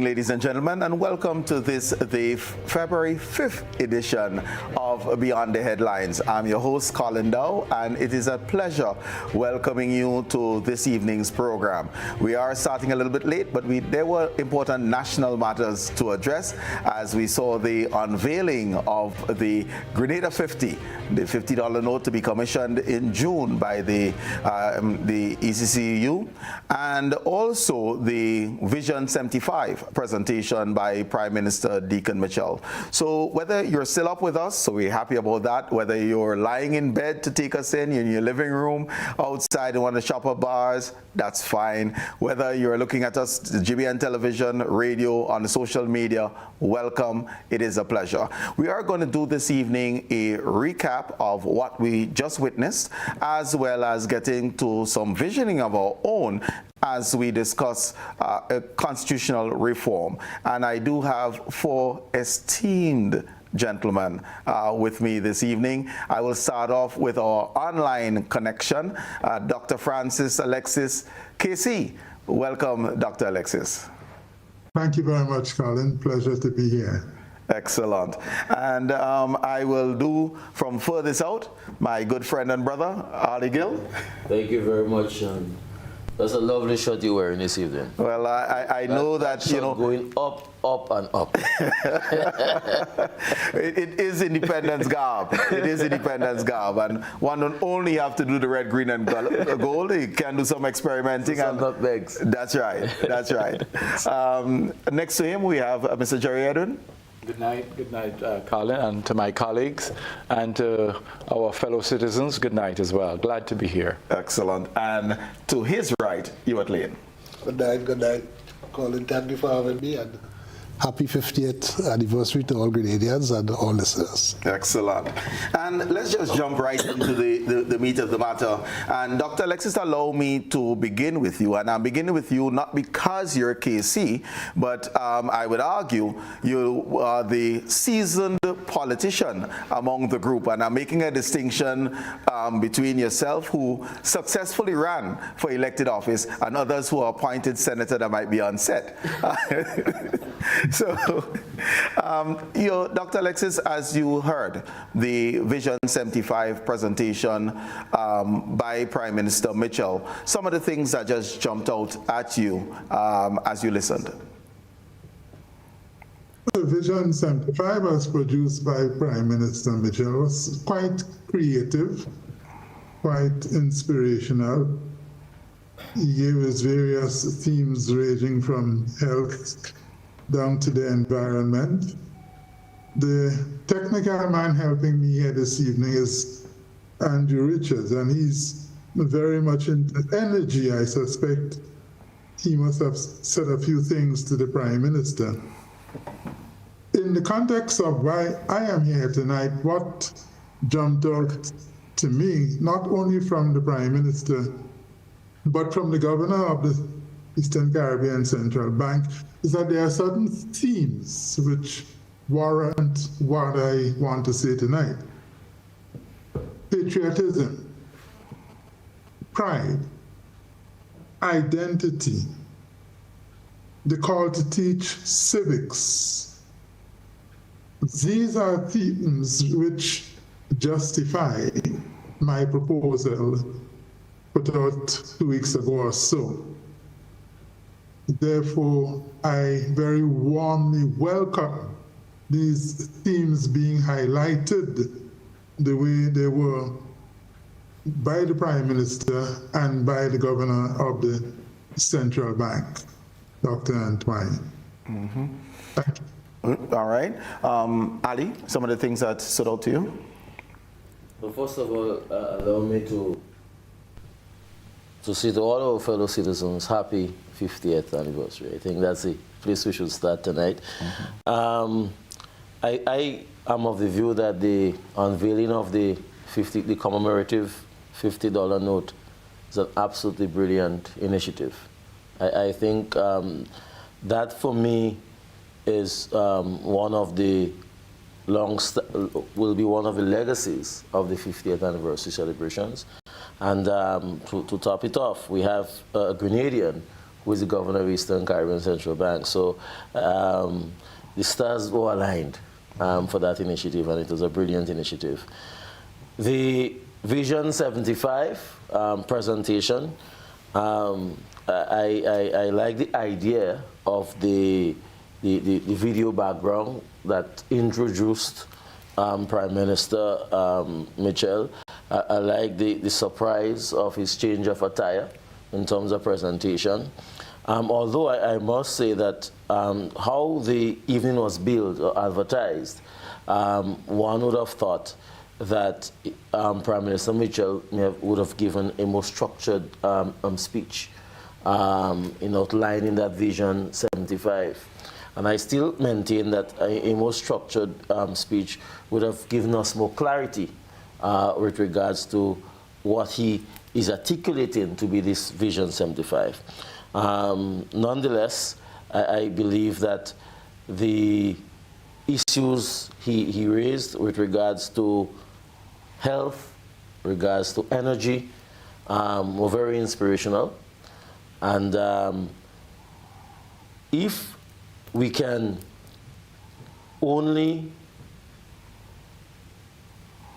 ladies and gentlemen, and welcome to the February 5th edition of Beyond the Headlines. I'm your host, Colin Dowe, and it is a pleasure welcoming you to this evening's program. We are starting a little bit late, but there were important national matters to address as we saw the unveiling of the Grenada 50, the $50 note to be commissioned in June by the ECCU, and also the Vision 75 presentation by Prime Minister Deacon Mitchell. So whether you're still up with us, so we're happy about that, whether you're lying in bed to take us in your living room, outside in one of the shopper bars, that's fine. Whether you're looking at us, the GBN television, radio, on the social media, welcome. It is a pleasure. We are going to do this evening a recap of what we just witnessed, as well as getting to some visioning of our own as we discuss a constitutional reform. And I do have four esteemed gentlemen with me this evening. I will start off with our online connection, Dr. Francis Alexis KC. Welcome, Dr. Alexis. Thank you very much, Colin. Pleasure to be here. Excellent. And I will do from furthest out, my good friend and brother, Ali Gill. Thank you very much. That's a lovely shirt you're wearing this evening. Well, I know that, you know, going up, and up. it is Independence garb. It is Independence garb, and one don't only have to do the red, green, and gold. You can do some experimenting. Some nutmegs. That's right. That's right. Next to him, we have Mr. Jerry Edwin. Good night, Colin, and to my colleagues, and to our fellow citizens, good night as well. Glad to be here. Excellent. And to his right, Ewart Lane. Good night, Colin. Thank you for having me, and happy 50th anniversary to all Grenadians and all listeners. Excellent. And let's just jump right into the meat of the matter. And Dr. Alexis, allow me to begin with you. And I'm beginning with you not because you're KC, but I would argue you are the seasoned politician among the group. And I'm making a distinction between yourself, who successfully ran for elected office, and others who are appointed senator that might be on set. So, Dr. Alexis, as you heard, the Vision 75 presentation by Prime Minister Mitchell, some of the things that just jumped out at you as you listened. The Vision 75 was produced by Prime Minister Mitchell. It was quite creative, quite inspirational. He gave us various themes ranging from health down to the environment. The technical man helping me here this evening is Andrew Richards, and he's very much into energy. I suspect he must have said a few things to the Prime Minister. In the context of why I am here tonight, what jumped out to me, not only from the Prime Minister, but from the Governor of the Eastern Caribbean Central Bank, is that there are certain themes which warrant what I want to say tonight. Patriotism, pride, identity, the call to teach civics. These are themes which justify my proposal put out 2 weeks ago or so. Therefore, I very warmly welcome these themes being highlighted the way they were by the Prime Minister and by the Governor of the Central Bank, Dr. Antoine. Mm-hmm. Thank you. All right. Ali, some of the things that stood out to you? Well, first of all, allow me to say to all our fellow citizens, happy 50th anniversary. I think that's the place we should start tonight. Mm-hmm. I am of the view that the unveiling of the commemorative $50 note is an absolutely brilliant initiative. I think that for me is one of the will be one of the legacies of the 50th anniversary celebrations. And to top it off, we have a Grenadian who is the governor of Eastern Caribbean Central Bank. So the stars were aligned for that initiative, and it was a brilliant initiative. The Vision 75 presentation, I like the idea of the video background that introduced Prime Minister Mitchell. I like the surprise of his change of attire in terms of presentation. Although I must say that how the evening was billed or advertised, one would have thought that Prime Minister Mitchell would have given a more structured speech in outlining that Vision 75. And I still maintain that a more structured speech would have given us more clarity with regards to what he is articulating to be this Vision 75. Nonetheless, I believe that the issues he raised with regards to health, regards to energy, were very inspirational. And if we can only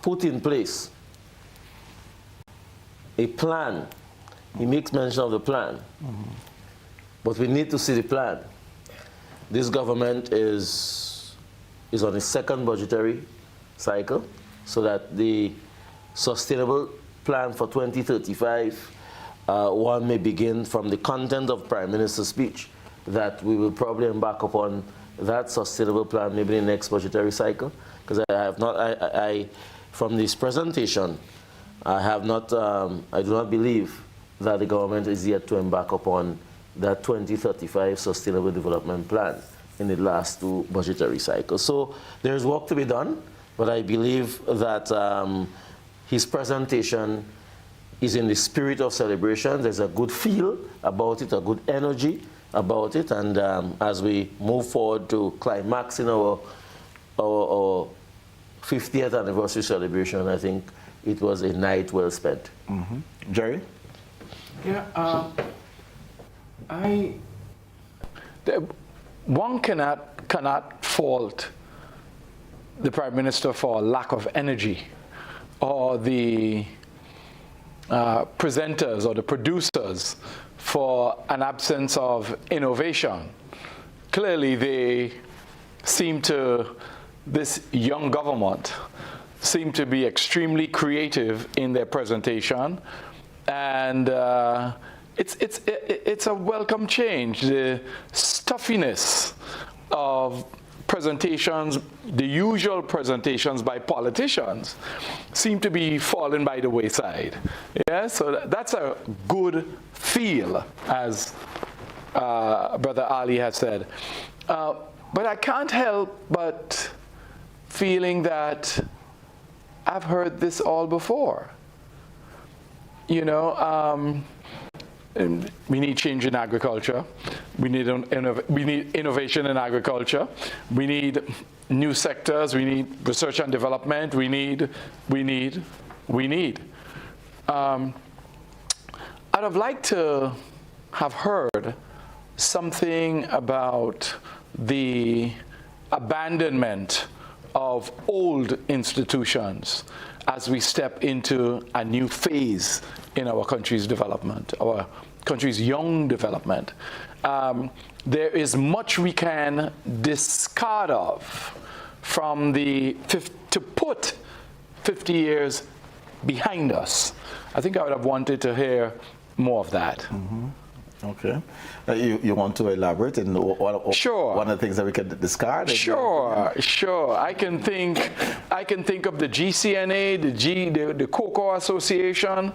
put in place a plan, he makes mention of the plan, but we need to see the plan. This government is on its second budgetary cycle, so that the sustainable plan for 2035, one may begin from the content of Prime Minister's speech, that we will probably embark upon that sustainable plan maybe in the next budgetary cycle. Because I have not, from this presentation, I do not believe that the government is yet to embark upon that 2035 Sustainable Development Plan in the last two budgetary cycles. So there's work to be done, but I believe that his presentation is in the spirit of celebration. There's a good feel about it, a good energy about it, and as we move forward to climax in our 50th anniversary celebration, I think it was a night well spent. Jerry? Yeah, one cannot fault the Prime Minister for lack of energy, or the presenters or the producers for an absence of innovation. Clearly, this young government seem to be extremely creative in their presentation, and it's a welcome change. The stuffiness of presentations, the usual presentations by politicians, seem to be falling by the wayside. Yeah, so that's a good feel, as Brother Ali has said. But I can't help but feeling that I've heard this all before. You know, we need change in agriculture. We need innovation in agriculture. We need new sectors. We need research and development. We need. I'd have liked to have heard something about the abandonment of old institutions as we step into a new phase in our country's development, our country's young development. There is much we can discard of from to put 50 years behind us. I think I would have wanted to hear more of that. Okay. You want to elaborate in Sure. one of the things that we can discard? Sure. I can think of the GCNA, the Cocoa Association.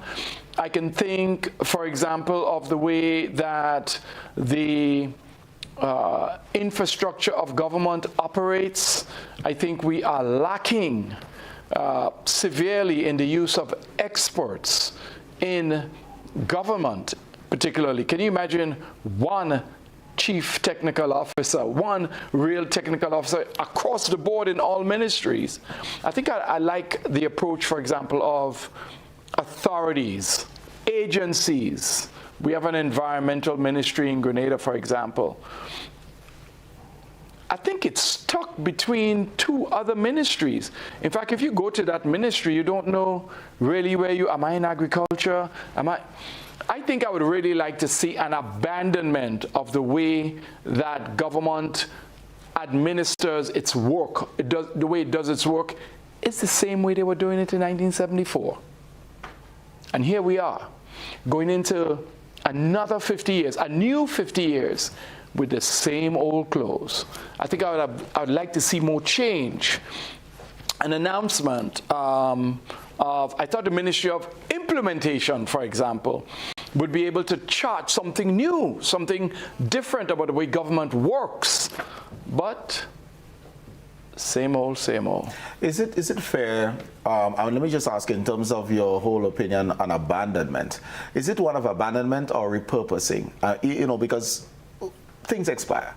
I can think, for example, of the way that the infrastructure of government operates. I think we are lacking severely in the use of experts in government, particularly. Can you imagine one chief technical officer, one real technical officer across the board in all ministries? I think I like the approach, for example, of authorities, agencies, We have an environmental ministry in Grenada, for example. I think it's stuck between two other ministries. In fact, if you go to that ministry, you don't know really where you, am I in agriculture? I think I would really like to see an abandonment of the way that government administers its work. The way it does its work, it's the same way they were doing it in 1974. And here we are, going into another 50 years, a new 50 years, with the same old clothes. I think I would like to see more change. An announcement I thought the Ministry of Implementation, for example, would be able to chart something new, something different about the way government works. But same old, same old. Is it fair, let me just ask in terms of your whole opinion on abandonment, is it one of abandonment or repurposing? Because things expire.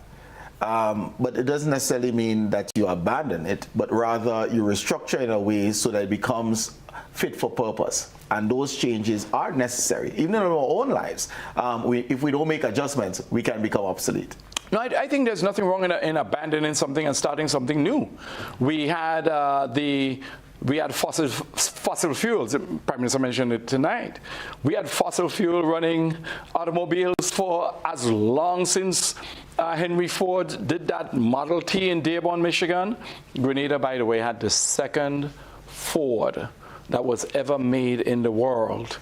But it doesn't necessarily mean that you abandon it, but rather you restructure in a way so that it becomes fit for purpose. And those changes are necessary. Even in our own lives, if we don't make adjustments, we can become obsolete. No, I think there's nothing wrong in abandoning something and starting something new. We had fossil fuels. The Prime Minister mentioned it tonight. We had fossil fuel running automobiles for as long since Henry Ford did that Model T in Dearborn, Michigan. Grenada, by the way, had the second Ford that was ever made in the world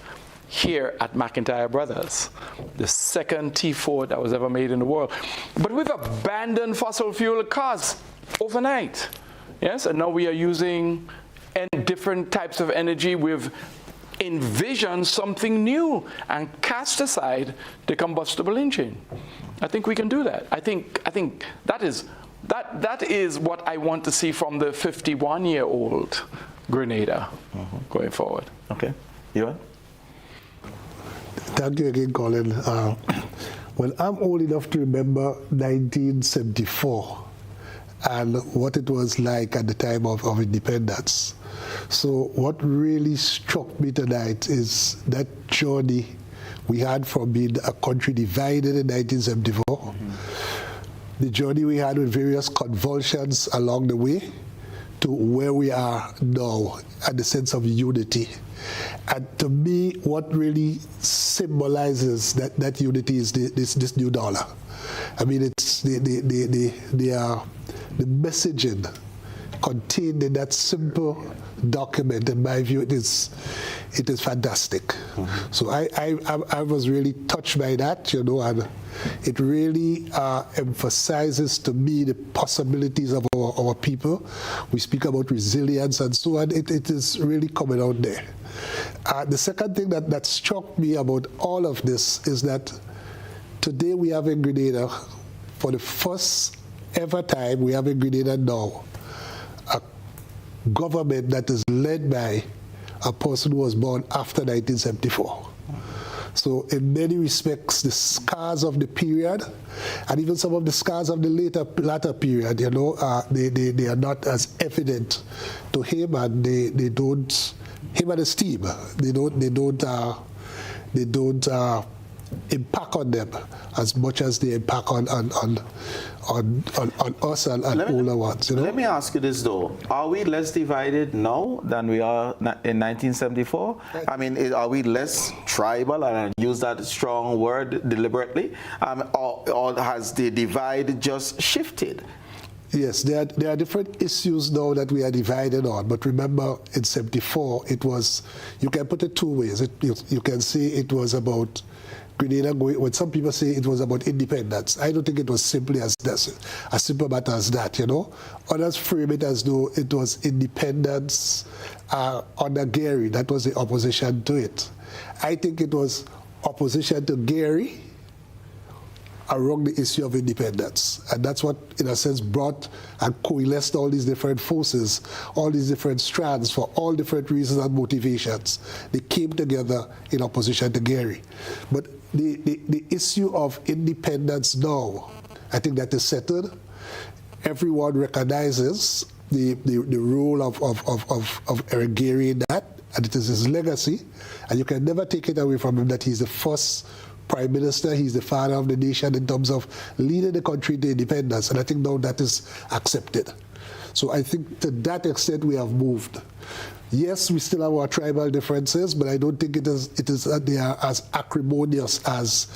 here at McIntyre Brothers. The second T Ford that was ever made in the world. But we've abandoned fossil fuel cars overnight. Yes, and now we are using different types of energy. We've envisioned something new and cast aside the combustible engine. I think we can do that. I think that is what I want to see from the 51-year-old Grenada going forward. Okay, Ewan? Thank you again, Colin. Well, I'm old enough to remember 1974 and what it was like at the time of independence. So what really struck me tonight is that journey we had from being a country divided in 1974, the journey we had with various convulsions along the way, to where we are now, and the sense of unity. And to me, what really symbolizes that unity is this new dollar. I mean, it's the messaging contained in that simple document. In my view, it is fantastic. So I was really touched by that, and it really emphasizes to me the possibilities of our people. We speak about resilience and so on. It is really coming out there. The second thing that struck me about all of this is that today we have in Grenada, for the first ever time, we have in Grenada now a government that is led by a person who was born after 1974. So in many respects, the scars of the period, and even some of the scars of the latter period, they are not as evident to him, and they don't, him and his team, they don't impact on them as much as they impact on us and older ones. Let me ask you this though: are we less divided now than we are in 1974? I mean, are we less tribal, and I use that strong word deliberately, or has the divide just shifted? Yes, there are different issues now that we are divided on. But remember, in 74, it was, you can put it two ways. You can say it was about Grenada going, when some people say it was about independence. I don't think it was simply as simple matter as that, Others frame it as though it was independence under Gary. That was the opposition to it. I think it was opposition to Gary around the issue of independence. And that's what, in a sense, brought and coalesced all these different forces, all these different strands for all different reasons and motivations. They came together in opposition to Gary. But the issue of independence now, I think that is settled. Everyone recognizes the role of Eric Gary in that, and it is his legacy. And you can never take it away from him that he's the first Prime Minister, he's the father of the nation in terms of leading the country to independence, and I think now that is accepted. So I think to that extent we have moved. Yes, we still have our tribal differences, but I don't think they are as acrimonious as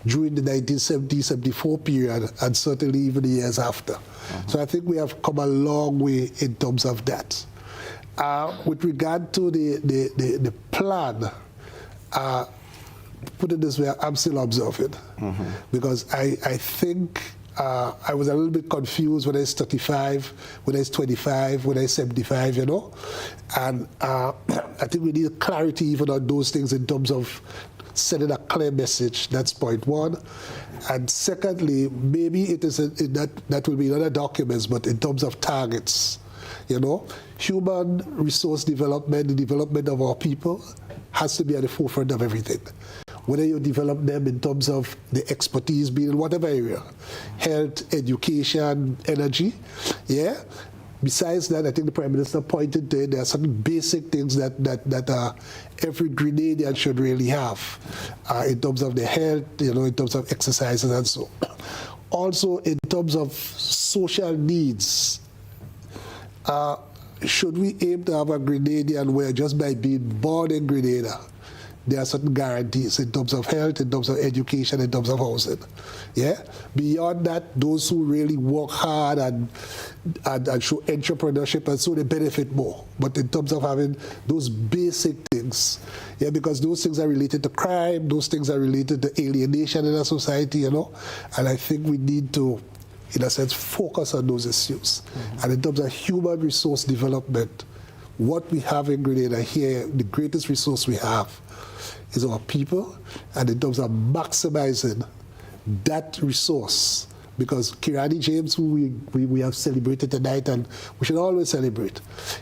during the 1970-74 period, and certainly even the years after. So I think we have come a long way in terms of that. With regard to the plan, put it this way, I'm still observing, because I think I was a little bit confused when I was 35, when I was 25, when I was 75, you know. And I think we need clarity even on those things in terms of sending a clear message. That's point one. And secondly, maybe it is that will be in other documents, but in terms of targets, you know, human resource development, the development of our people has to be at the forefront of everything. Whether you develop them in terms of the expertise being in whatever area, health, education, energy, yeah. Besides that, I think the Prime Minister pointed to it, there are certain basic things that every Grenadian should really have in terms of their health, you know, in terms of exercises and so. Also, in terms of social needs, should we aim to have a Grenadian where just by being born in Grenada, there are certain guarantees in terms of health, in terms of education, in terms of housing. Yeah? Beyond that, those who really work hard and show entrepreneurship and so they benefit more. But in terms of having those basic things, yeah, because those things are related to crime, those things are related to alienation in our society, you know, and I think we need to, in a sense, focus on those issues. And in terms of human resource development, what we have in Grenada here, the greatest resource we have is our people, and in terms of maximizing that resource, because Kirani James, who we have celebrated tonight, and we should always celebrate,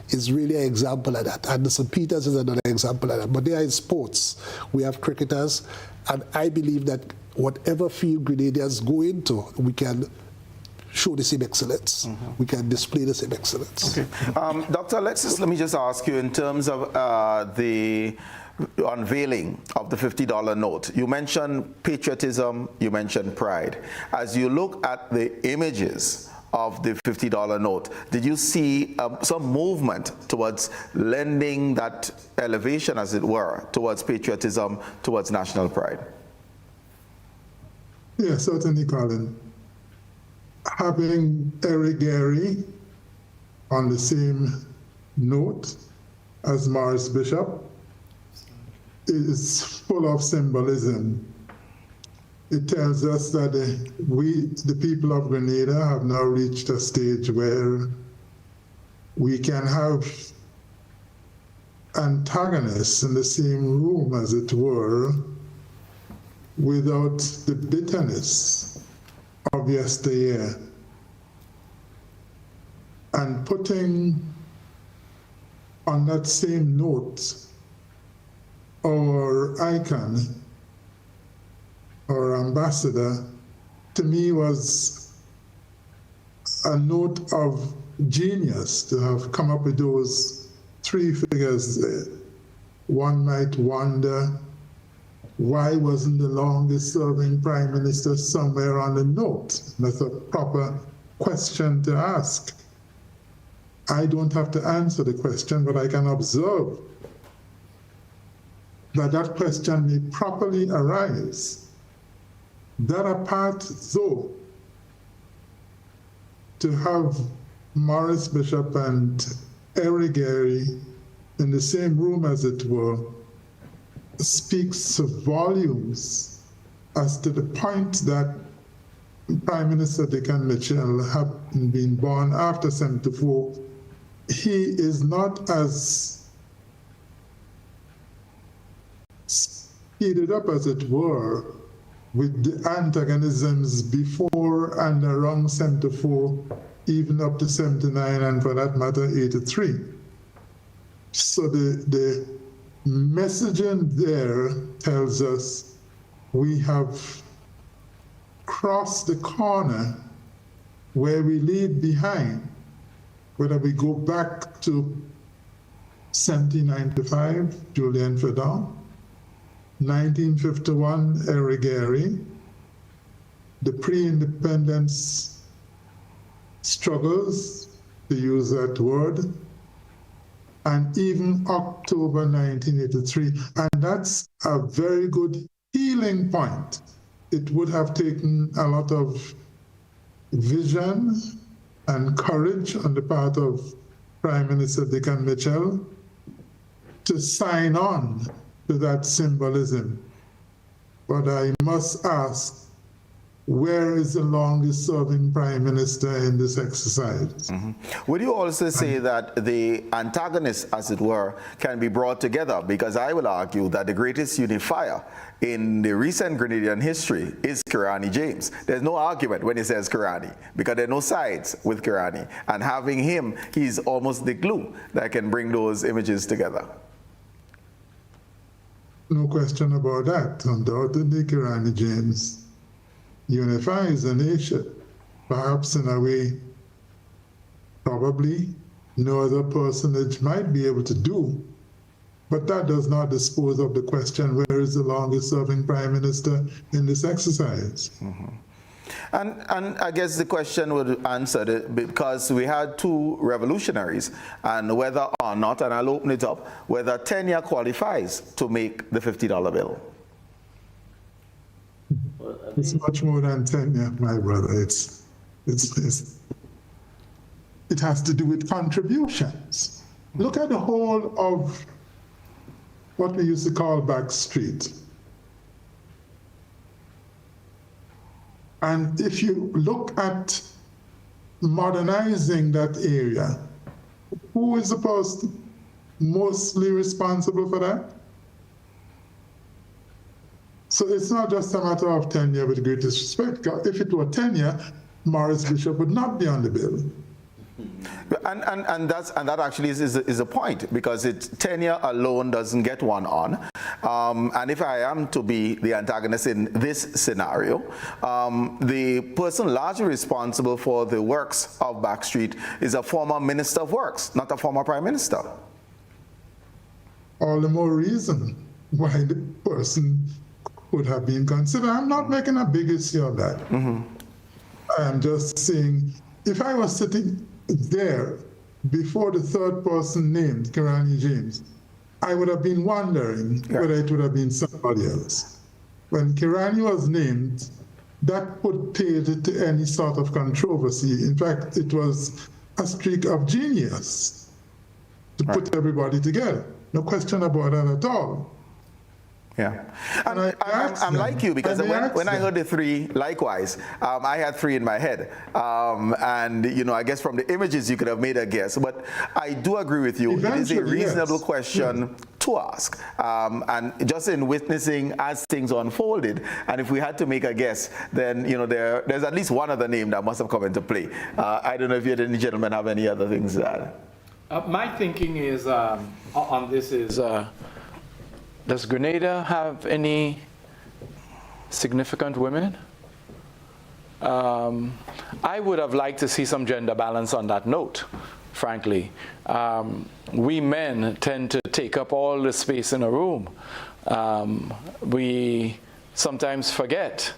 is really an example of that. Anderson Peters is another example of that. But they are in sports. We have cricketers, and I believe that whatever field Grenadians go into, we can show the same excellence. We can display the same excellence. Okay. Doctor, let me just ask you in terms of the unveiling of the $50 note. You mentioned patriotism, you mentioned pride. As you look at the images of the $50 note, did you see some movement towards lending that elevation, as it were, towards patriotism, towards national pride? Yes, certainly, Colin. Having Eric Gary on the same note as Morris Bishop is full of symbolism. It tells us that we, the people of Grenada, have now reached a stage where we can have antagonists in the same room, as it were, without the bitterness of yesteryear. And putting on that same note our icon, our ambassador, to me was a note of genius to have come up with those three figures there. One might wonder, why wasn't the longest serving Prime Minister somewhere on the note? That's a proper question to ask. I don't have to answer the question, but I can observe that question may properly arise. That apart, though, to have Morris Bishop and Eric Gary in the same room, as it were, speaks volumes as to the point that Prime Minister Dickon Mitchell, having been born after 74, he is not as speeded up, as it were, with the antagonisms before and around 74, even up to 79, and for that matter, 83. So the messaging there tells us we have crossed the corner where we leave behind, whether we go back to 1795, Julian Fedon, 1951 Erigeri, the pre-independence struggles, to use that word, and even October 1983. And that's a very good healing point. It would have taken a lot of vision and courage on the part of Prime Minister Dickon Mitchell to sign on to that symbolism. But I must ask, where is the longest serving Prime Minister in this exercise? Would you also say that the antagonists, as it were, can be brought together? Because I will argue that the greatest unifier in the recent Grenadian history is Kirani James. There's no argument when he says Kirani, because there are no sides with Kirani. And having him, he's almost the glue that can bring those images together. No question about that. Undoubtedly, Kirani James unifies the nation, perhaps in a way probably no other personage might be able to do. But that does not dispose of the question, where is the longest serving Prime Minister in this exercise? And I guess the question would answer it, because we had two revolutionaries, and whether or not, and I'll open it up, whether tenure qualifies to make the $50 bill. It's much more than tenure, my brother. It has to do with contributions. Look at the whole of what we used to call Back Street. And if you look at modernizing that area, who is the person mostly responsible for that? So it's not just a matter of tenure, with greatest respect. If it were tenure, Morris Bishop would not be on the bill. And that actually is a point, because tenure alone doesn't get one on. And if I am to be the antagonist in this scenario, the person largely responsible for the works of Backstreet is a former Minister of Works, not a former Prime Minister. All the more reason why the person would have been considered. I'm not making a big issue of that. I'm just saying, if I was sitting there before the third person named, Kirani James, I would have been wondering whether it would have been somebody else. When Kirani was named, that put paid to any sort of controversy. In fact, it was a streak of genius to put everybody together. No question about that at all. Yeah, and I'm like you, because when I heard the three, likewise, I had three in my head, and I guess from the images you could have made a guess. But I do agree with you; it is a reasonable question to ask, and just in witnessing as things unfolded, and if we had to make a guess, then there's at least one other name that must have come into play. I don't know if you gentlemen have any other things to add. My thinking is on this is. Does Grenada have any significant women? I would have liked to see some gender balance on that note, frankly. We men tend to take up all the space in a room. We sometimes forget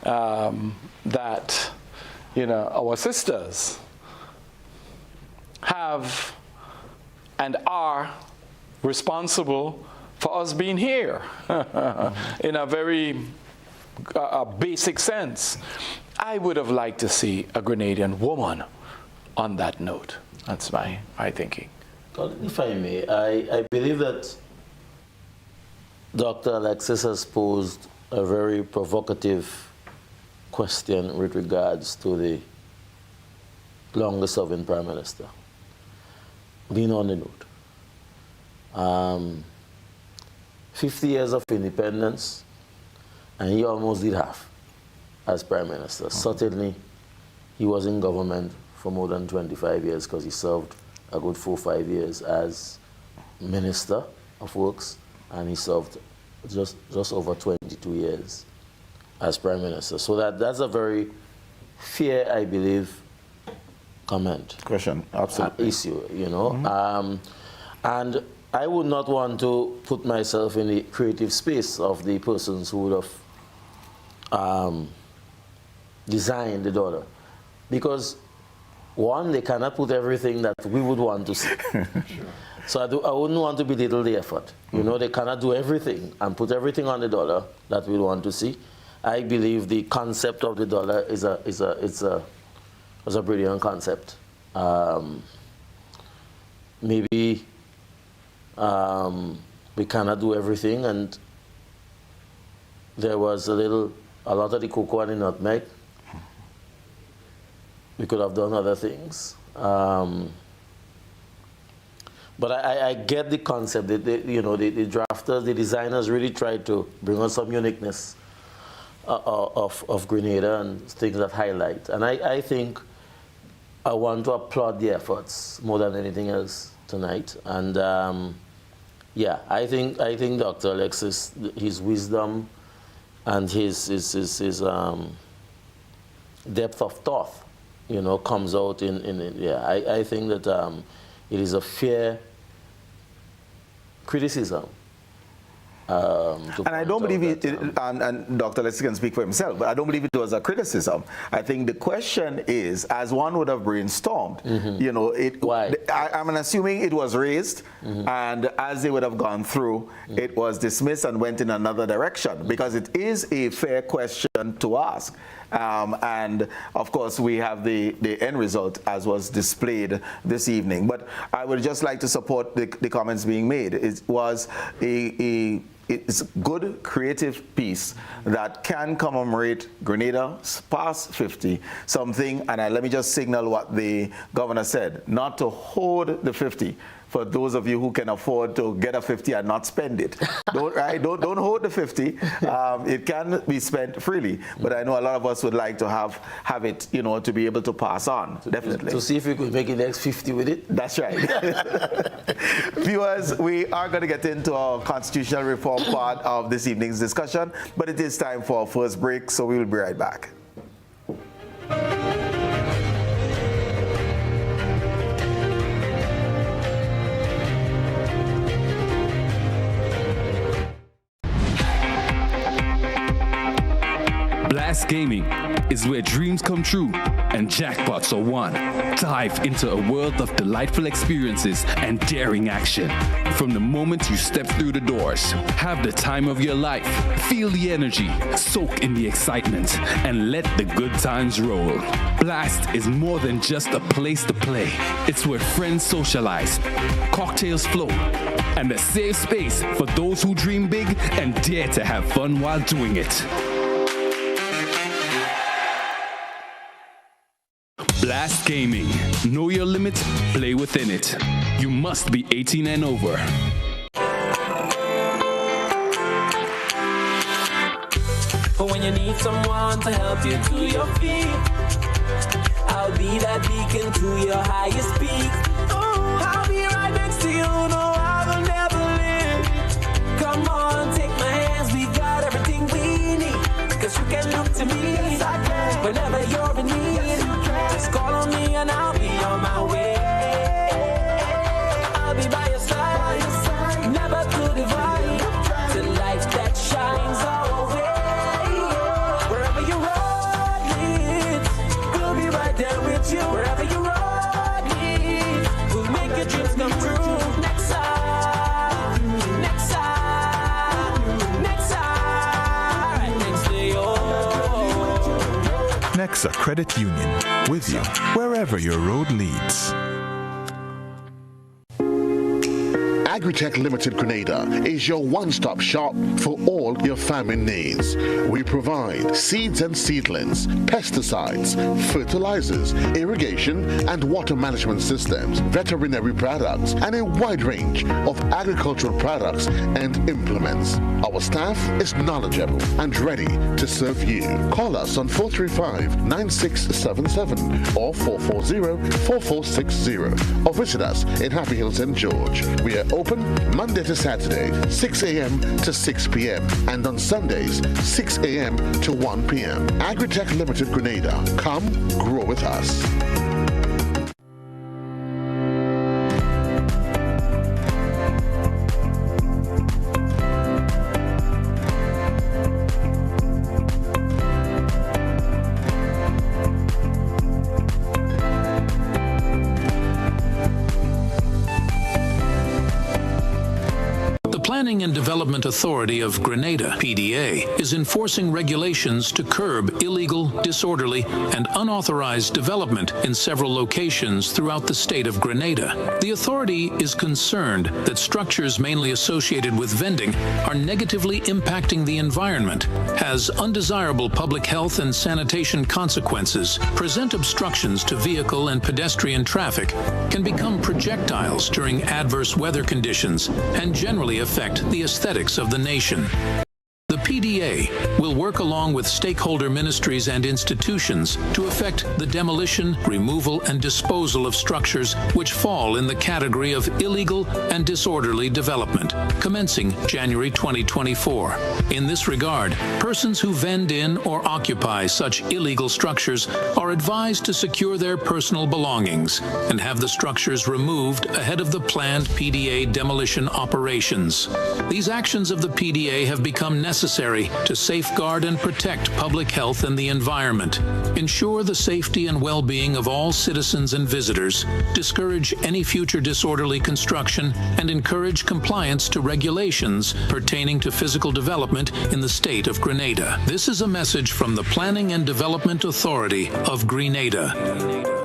that, our sisters have and are responsible for us being here in a very basic sense. I would have liked to see a Grenadian woman on that note. That's my thinking. Colin, if I may, I believe that Dr. Alexis has posed a very provocative question with regards to the longest serving Prime Minister being on the note. 50 years of independence, and he almost did half as Prime Minister. Certainly, he was in government for more than 25 years, because he served a good 4 or 5 years as Minister of Works, and he served just over 22 years as Prime Minister. So that's a very fair, I believe, comment. Question, absolutely. Issue, And I would not want to put myself in the creative space of the persons who would have designed the dollar. Because, one, they cannot put everything that we would want to see. So I wouldn't want to belittle the effort. You know, they cannot do everything and put everything on the dollar that we want to see. I believe the concept of the dollar is a brilliant concept. Maybe we cannot do everything, and there was a lot of the cocoa and the nutmeg. We could have done other things. But I get the concept. The drafters, the designers really tried to bring out some uniqueness of Grenada and things that highlight. And I think I want to applaud the efforts more than anything else tonight. And yeah, I think Dr. Alexis, his wisdom and his depth of thought, comes out I think that it is a fair criticism. And I don't believe it, and Dr. Alexis can speak for himself, but I don't believe it was a criticism. I think the question is, as one would have brainstormed, Why? I'm assuming it was raised, and as they would have gone through, it was dismissed and went in another direction, because it is a fair question to ask. And of course, we have the end result as was displayed this evening. But I would just like to support the comments being made. It was it's a good creative piece that can commemorate Grenada's past 50 something. And let me just signal what the governor said, not to hoard the 50. For those of you who can afford to get a 50 and not spend it, don't hold the 50. It can be spent freely, but I know a lot of us would like to have it, to be able to pass on. Definitely. To see if we could make the next 50 with it. That's right. Viewers, we are going to get into our constitutional reform part of this evening's discussion, but it is time for our first break, so we will be right back. Blast Gaming is where dreams come true and jackpots are won. Dive into a world of delightful experiences and daring action. From the moment you step through the doors, have the time of your life, feel the energy, soak in the excitement, and let the good times roll. Blast is more than just a place to play. It's where friends socialize, cocktails flow, and a safe space for those who dream big and dare to have fun while doing it. Blast Gaming. Know your limit, play within it. You must be 18 and over. For when you need someone to help you to your feet, I'll be that beacon to your highest peak. Oh, I'll be right next to you, no, I will never leave. Come on, take my hands, we got everything we need. Cause you can look to me whenever you're in need. Just call on me and I'll be on my way. I'll be by your side, never to divide. The light that shines our way. Wherever your road leads, we'll be right there with you. Wherever your road leads, we'll make your dreams come true. Next side, next side, next side, right next to you. Nexa Credit Union, with you wherever your road leads. Agritech Limited Grenada is your one-stop shop for all your farming needs. We provide seeds and seedlings, pesticides, fertilizers, irrigation and water management systems, veterinary products, and a wide range of agricultural products and implements. Our staff is knowledgeable and ready to serve you. Call us on 435-9677 or 440-4460 or visit us in Happy Hill, St. George. We are open Monday to Saturday, 6 a.m. to 6 p.m. and on Sundays, 6 a.m. to 1 p.m. Agritech Limited Grenada. Come grow with us. Planning and Development Authority of Grenada, PDA, is enforcing regulations to curb illegal, disorderly, and unauthorized development in several locations throughout the state of Grenada. The authority is concerned that structures mainly associated with vending are negatively impacting the environment, has undesirable public health and sanitation consequences, present obstructions to vehicle and pedestrian traffic, can become projectiles during adverse weather conditions, and generally affect the aesthetics of the nation. The PDA will work along with stakeholder ministries and institutions to effect the demolition, removal, and disposal of structures which fall in the category of illegal and disorderly development, commencing January 2024. In this regard, persons who vend in or occupy such illegal structures are advised to secure their personal belongings and have the structures removed ahead of the planned PDA demolition operations. These actions of the PDA have become necessary to safeguard and protect public health and the environment, ensure the safety and well-being of all citizens and visitors, discourage any future disorderly construction, and encourage compliance to regulations pertaining to physical development in the state of Grenada. This is a message from the Planning and Development Authority of Grenada.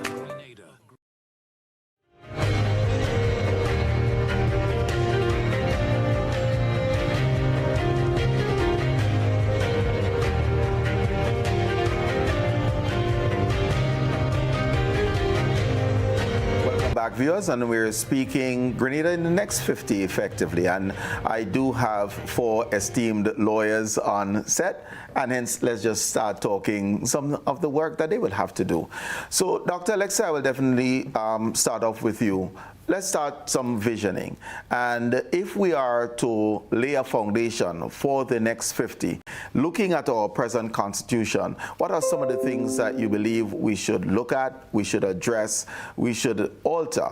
Viewers, and we're speaking Grenada in the next 50 effectively, and I do have 4 esteemed lawyers on set, and hence let's just start talking some of the work that they will have to do. So Dr. Alexa, I will definitely start off with you. Let's start some visioning, and if we are to lay a foundation for the next 50, looking at our present constitution, what are some of the things that you believe we should look at, we should address, we should alter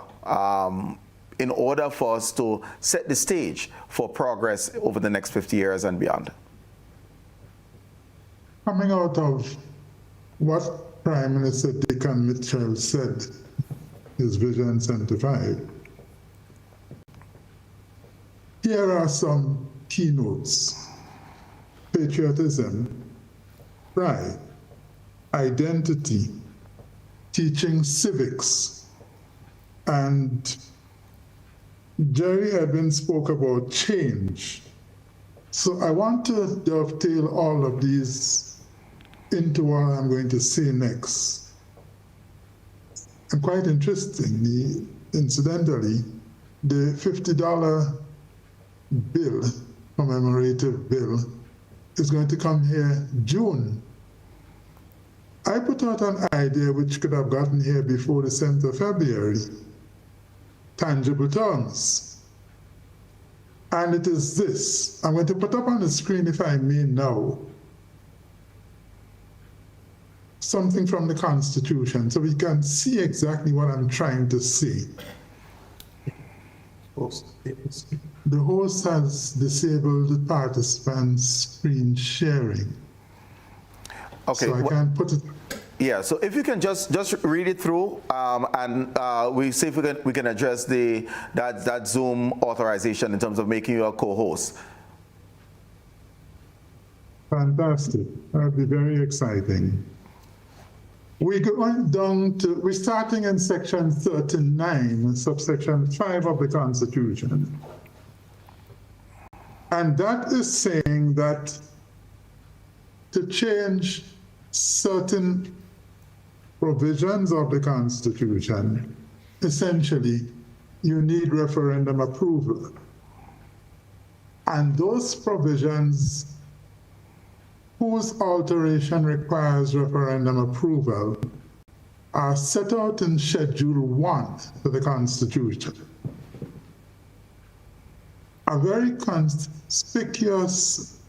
in order for us to set the stage for progress over the next 50 years and beyond? Coming out of what Prime Minister Dickon Mitchell said, his Vision 75. Here are some keynotes: patriotism, pride, identity, teaching civics, and Jerry Edmonds spoke about change. So I want to dovetail all of these into what I'm going to say next. And quite interestingly, incidentally, the $50 bill, commemorative bill, is going to come here June. I put out an idea which could have gotten here before the 7th of February, tangible terms. And it is this. I'm going to put up on the screen, if I may now, something from the Constitution, so we can see exactly what I'm trying to say. The host has disabled the participants' screen sharing. Okay. So I can put it. Yeah, so if you can just read it through, and we see if we can address that Zoom authorization in terms of making you a co-host. Fantastic. That would be very exciting. We're going down to, we're starting in section 39, subsection 5 of the Constitution. And that is saying that to change certain provisions of the Constitution, essentially, you need referendum approval. And those provisions whose alteration requires referendum approval are set out in Schedule 1 to the Constitution. A very conspicuous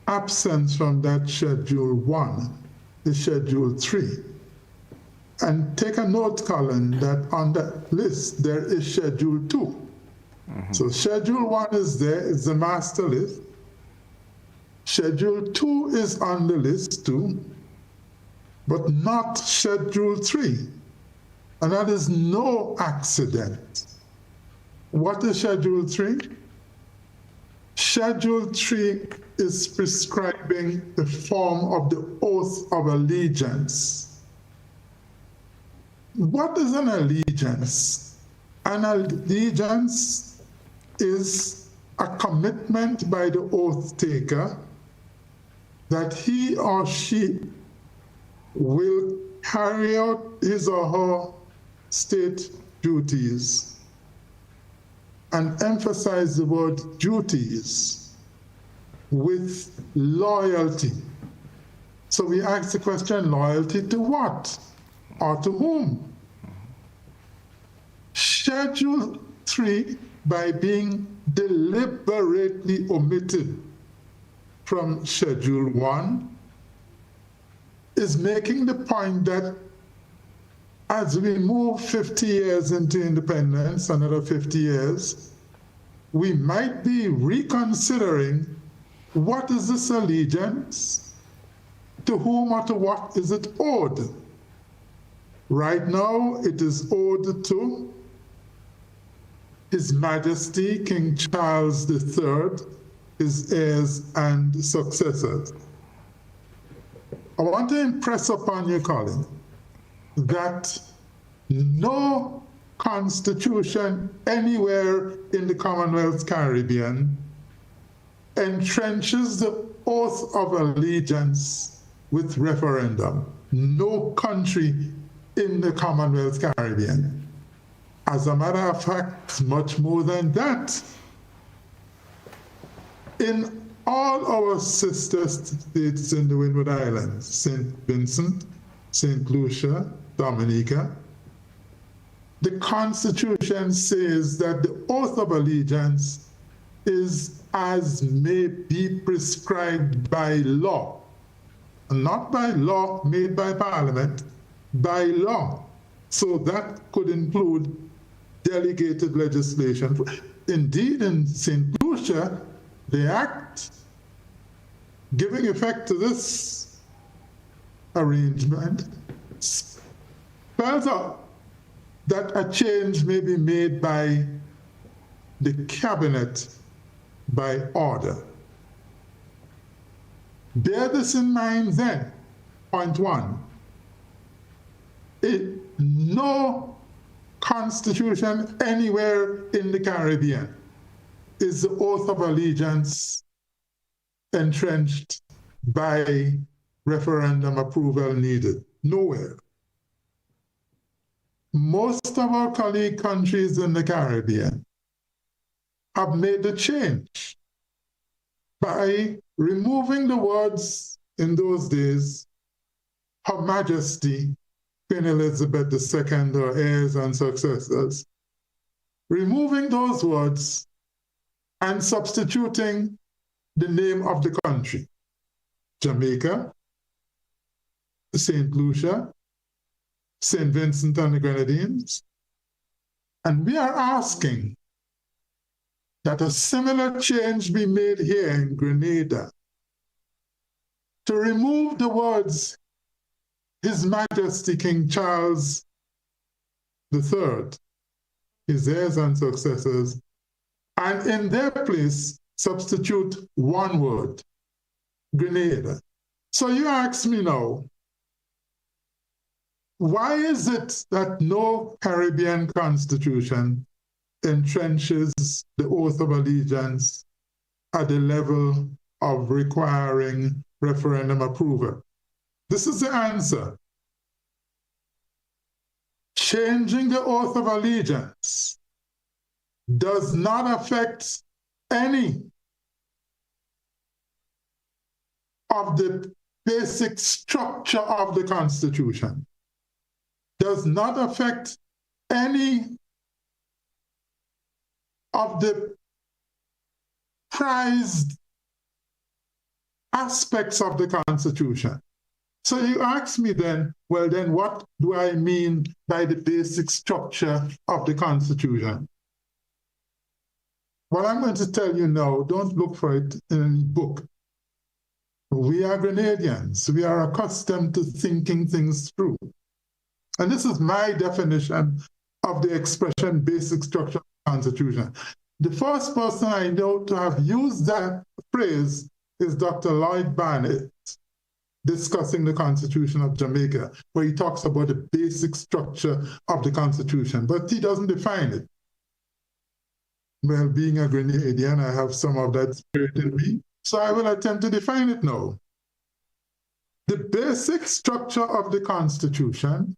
absence from that Schedule 1 is Schedule 3. And take a note, Colin, that on that list there is Schedule 2. Mm-hmm. So Schedule 1 is there, it's the master list. Schedule 2 is on the list too, but not Schedule 3. And that is no accident. What is Schedule 3? Schedule 3 is prescribing the form of the oath of allegiance. What is an allegiance? An allegiance is a commitment by the oath taker that he or she will carry out his or her state duties, and emphasize the word duties, with loyalty. So we ask the question, loyalty to what or to whom? Schedule 3, by being deliberately omitted from Schedule 1, is making the point that as we move 50 years into independence, another 50 years, we might be reconsidering what is this allegiance, to whom or to what is it owed. Right now, it is owed to His Majesty King Charles III, his heirs and successors. I want to impress upon you, Colin, that no constitution anywhere in the Commonwealth Caribbean entrenches the oath of allegiance with referendum. No country in the Commonwealth Caribbean. As a matter of fact, much more than that. In all our sister states in the Windward Islands, St. Vincent, St. Lucia, Dominica, the Constitution says that the oath of allegiance is as may be prescribed by law, not by law made by Parliament, by law. So that could include delegated legislation. Indeed, in St. Lucia, the Act giving effect to this arrangement spells out that a change may be made by the Cabinet by order. Bear this in mind then. Point 1. No constitution anywhere in the Caribbean is the oath of allegiance entrenched by referendum approval needed. Nowhere. Most of our colleague countries in the Caribbean have made the change by removing the words in those days, Her Majesty Queen Elizabeth II, her heirs and successors, removing those words and substituting the name of the country, Jamaica, St. Lucia, St. Vincent and the Grenadines. And we are asking that a similar change be made here in Grenada to remove the words His Majesty King Charles III, his heirs and successors, and in their place substitute one word, Grenada. So you ask me now, why is it that no Caribbean constitution entrenches the oath of allegiance at the level of requiring referendum approval? This is the answer. Changing the oath of allegiance does not affect any of the basic structure of the Constitution, does not affect any of the prized aspects of the Constitution. So you ask me then, well then what do I mean by the basic structure of the Constitution? What I'm going to tell you now, don't look for it in any book. We are Grenadians. We are accustomed to thinking things through. And this is my definition of the expression basic structure of the Constitution. The first person I know to have used that phrase is Dr. Lloyd Barnett, discussing the Constitution of Jamaica, where he talks about the basic structure of the Constitution, but he doesn't define it. Well, being a Grenadian, I have some of that spirit in me, so I will attempt to define it now. The basic structure of the Constitution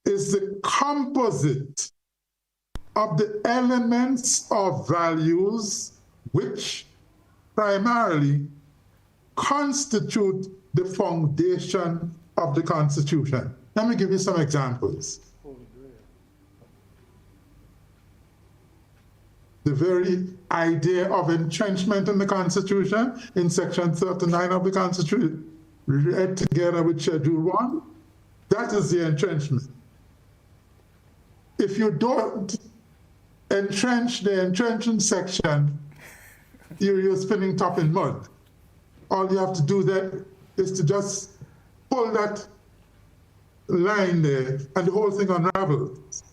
is the composite of the elements or values which primarily constitute the foundation of the Constitution. Let me give you some examples. The very idea of entrenchment in the Constitution, in Section 39 of the Constitution, read together with Schedule 1, that is the entrenchment. If you don't entrench the entrenchment section, you're spinning top in mud. All you have to do then is to just pull that line there and the whole thing unravels.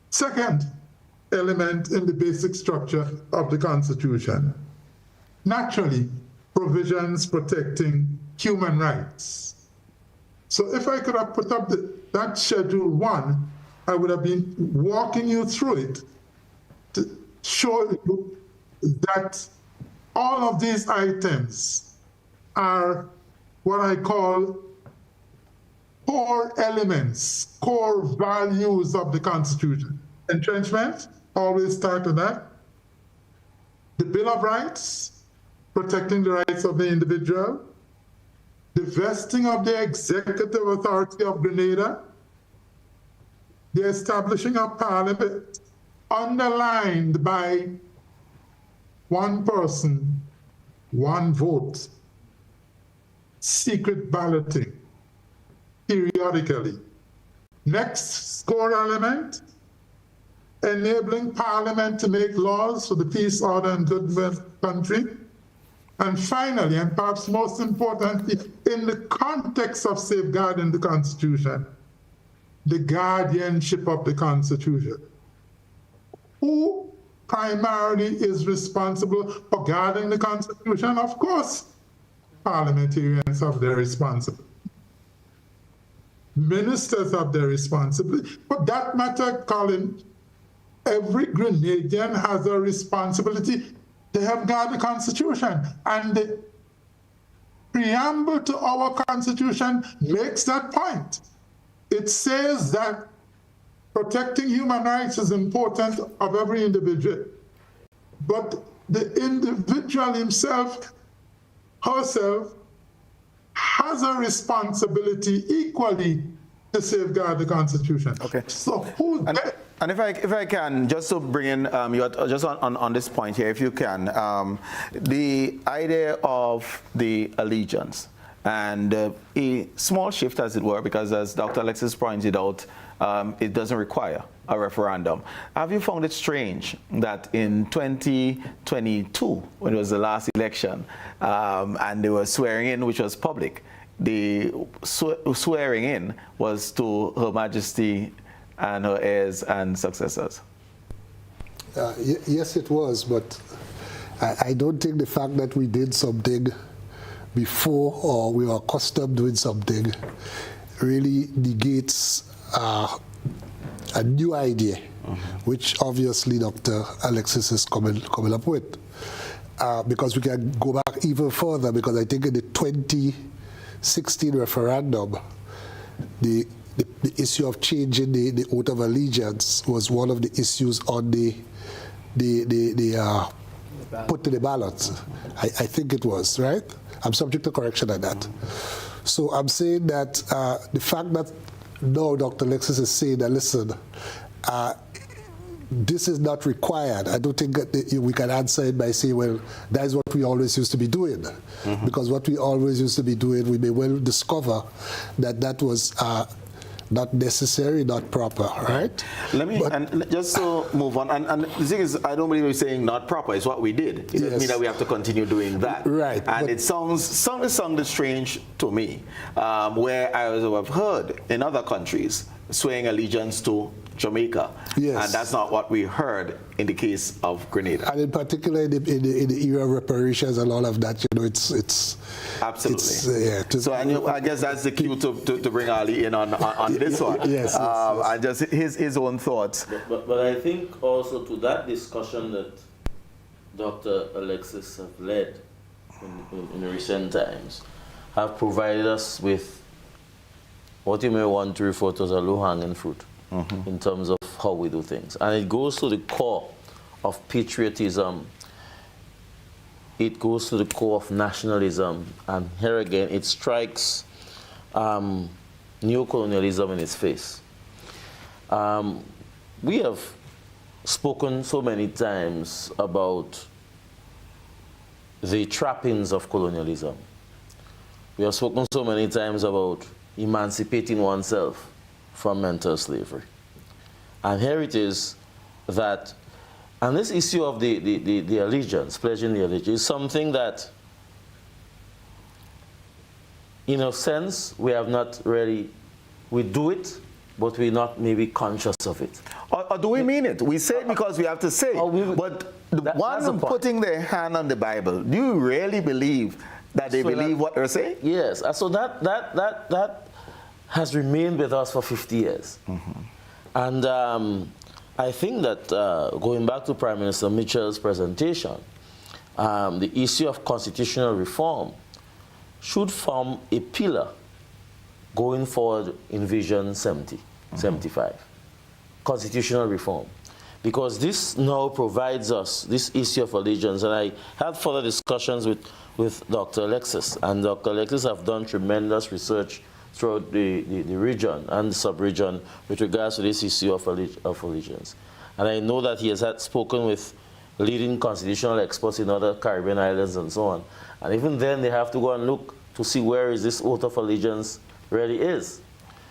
Second element in the basic structure of the Constitution, naturally, provisions protecting human rights. So if I could have put up that Schedule 1, I would have been walking you through it to show you that all of these items are what I call core elements, core values of the Constitution. Entrenchment, always start with that. The Bill of Rights, protecting the rights of the individual. The vesting of the executive authority of Grenada. The establishing of Parliament, underlined by one person, one vote, secret balloting, periodically. Next core element, enabling Parliament to make laws for the peace, order, and good of the country. And finally, and perhaps most importantly, in the context of safeguarding the Constitution, the guardianship of the Constitution. Who primarily is responsible for guarding the Constitution? Of course, parliamentarians have their responsibility. Ministers have their responsibility. For that matter, Colin, every Grenadian has a responsibility to help guard the Constitution. And the preamble to our Constitution makes that point. It says that protecting human rights is important of every individual, but the individual himself, herself, has a responsibility equally to safeguard the Constitution. Okay. So who? And if I can, just to bring in just on this point here, if you can, the idea of the allegiance and a small shift, as it were, because as Dr. Alexis pointed out, it doesn't require a referendum. Have you found it strange that in 2022, when it was the last election, and they were swearing in, which was public, the swearing in was to Her Majesty and her heirs and successors? Yes, it was, but I don't think the fact that we did something before or we were accustomed doing something really negates a new idea, which obviously Dr. Alexis is coming up with. Because we can go back even further, because I think in the 2016 referendum, the issue of changing the oath of allegiance was one of the issues on the put to the ballot. I think it was, right? I'm subject to correction on that. So I'm saying that the fact that now Dr. Alexis is saying that, listen, this is not required. I don't think that we can answer it by saying, well, that is what we always used to be doing. Because what we always used to be doing, we may well discover that that was not necessary, not proper, right? Let me, and just to move on, and the thing is, I don't believe you're saying not proper, it's what we did. It doesn't mean that we have to continue doing that. Right. And it sounded strange to me, where I have heard in other countries, swaying allegiance to Jamaica. Yes. And that's not what we heard in the case of Grenada. And in particular, in the era of reparations and all of that, it's absolutely. It's, so I guess that's the cue to bring Ali in on this one. Yes. And just his own thoughts. But I think also to that discussion that Dr. Alexis have led in recent times have provided us with what you may want to refer to as a low-hanging fruit in terms of how we do things. And it goes to the core of patriotism. It goes to the core of nationalism. And here again, it strikes neocolonialism in its face. We have spoken so many times about the trappings of colonialism. We have spoken so many times about emancipating oneself from mental slavery. And here it is that, and this issue of the allegiance, pledging the allegiance, is something that, in a sense, we have not really, we do it, but we're not maybe conscious of it. Or do we mean it? We say it because we have to say it. But the one putting their hand on the Bible, do you really believe that they believe what they're saying? Yes. So that has remained with us for 50 years. And I think that going back to Prime Minister Mitchell's presentation, the issue of constitutional reform should form a pillar going forward in Vision 75, constitutional reform. Because this now provides us this issue of allegiance. And I had further discussions with Dr. Alexis, and Dr. Alexis have done tremendous research throughout the region and the sub-region with regards to this issue of allegiance. And I know that he has spoken with leading constitutional experts in other Caribbean islands and so on. And even then, they have to go and look to see where is this oath of allegiance really is.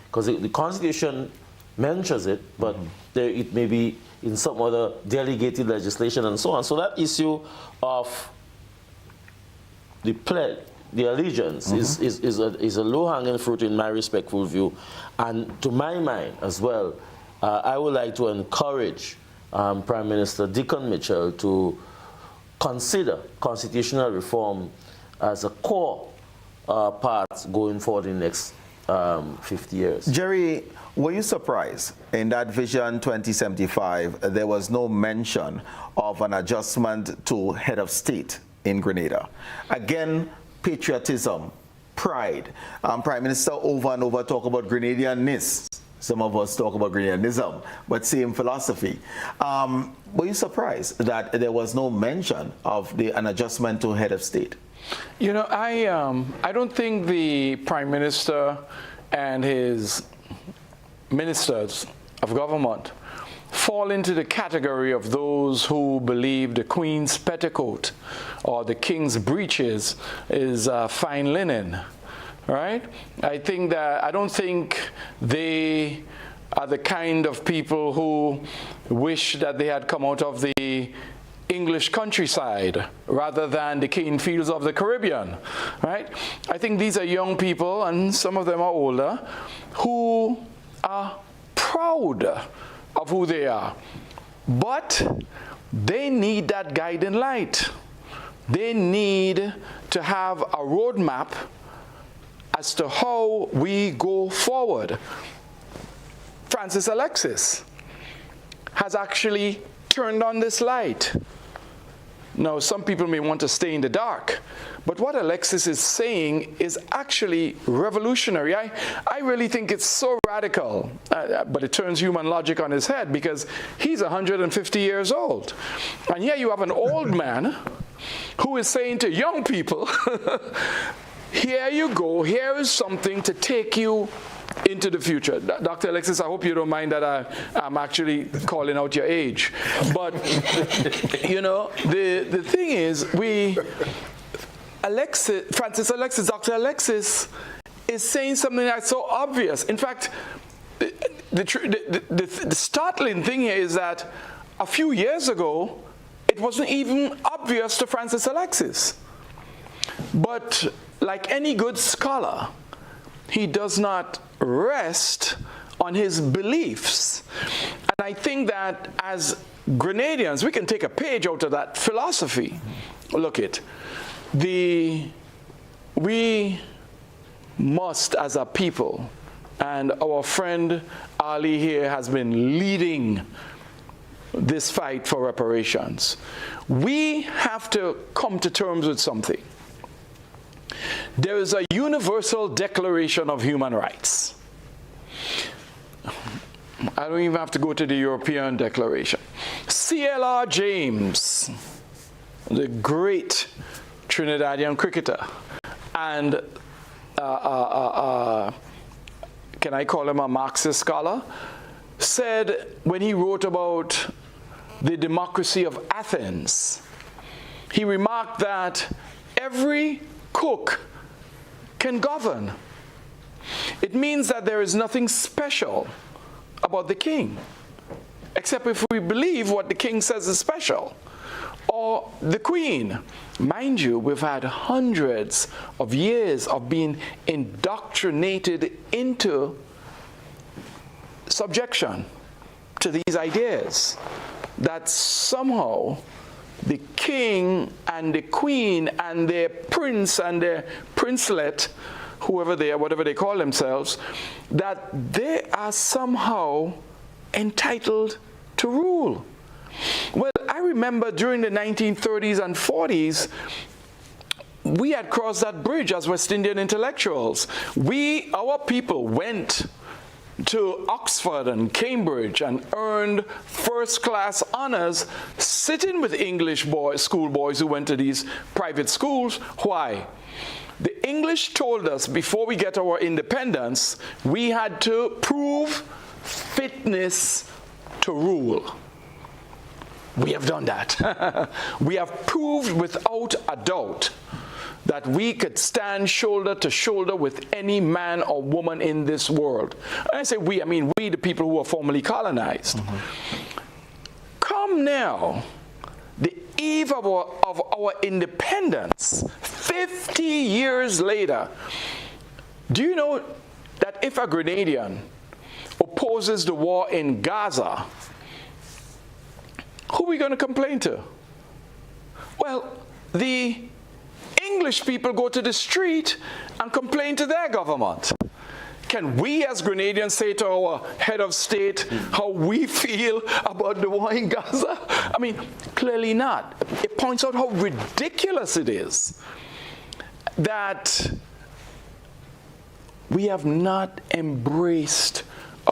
Because the Constitution mentions it, but there it may be in some other delegated legislation and so on. So that issue of the pledge, the allegiance, is a low-hanging fruit in my respectful view. And to my mind as well, I would like to encourage Prime Minister Deacon Mitchell to consider constitutional reform as a core part going forward in the next 50 years. Jerry, were you surprised in that Vision 2075 there was no mention of an adjustment to head of state in Grenada? Again, patriotism, pride. Prime Minister over and over talk about Grenadianness. Some of us talk about Grenadianism, but same philosophy. Were you surprised that there was no mention of an adjustment to head of state? You know, I don't think the Prime Minister and his ministers of government fall into the category of those who believe the Queen's petticoat or the King's breeches is fine linen, right? I don't think they are the kind of people who wish that they had come out of the English countryside rather than the cane fields of the Caribbean, right? I think these are young people, and some of them are older, who are proud of who they are. But they need that guiding light. They need to have a roadmap as to how we go forward. Francis Alexis has actually turned on this light. Now, some people may want to stay in the dark, but what Alexis is saying is actually revolutionary. I really think it's so radical, but it turns human logic on his head because he's 150 years old. And here you have an old man who is saying to young people, here you go, here is something to take you into the future. Dr. Alexis, I hope you don't mind that I'm actually calling out your age. But, you know, the thing is, Francis Alexis, Dr. Alexis is saying something that's so obvious. In fact, the startling thing here is that a few years ago, it wasn't even obvious to Francis Alexis. But like any good scholar, he does not rest on his beliefs. And I think that as Grenadians, we can take a page out of that philosophy. Look it. We must, as a people, and our friend Ali here has been leading this fight for reparations. We have to come to terms with something. There is a universal declaration of human rights. I don't even have to go to the European Declaration. C.L.R. James, the great Trinidadian cricketer, and can I call him a Marxist scholar, said when he wrote about the democracy of Athens, he remarked that every cook can govern. It means that there is nothing special about the king, except if we believe what the king says is special. Or the queen. Mind you, we've had hundreds of years of being indoctrinated into subjection to these ideas that somehow the king and the queen and their prince and their princelet, whoever they are, whatever they call themselves, that they are somehow entitled to rule. Well, I remember during the 1930s and 40s, we had crossed that bridge as West Indian intellectuals. Our people went to Oxford and Cambridge and earned first-class honors sitting with English schoolboys who went to these private schools. Why? The English told us before we get our independence, we had to prove fitness to rule. We have done that. We have proved without a doubt that we could stand shoulder to shoulder with any man or woman in this world. And I say we, I mean we, the people who are formerly colonized. Come now, the eve of our independence, 50 years later, do you know that if a Grenadian opposes the war in Gaza, who are we going to complain to? Well, the English people go to the street and complain to their government. Can we as Grenadians say to our head of state how we feel about the war in Gaza? I mean, clearly not. It points out how ridiculous it is that we have not embraced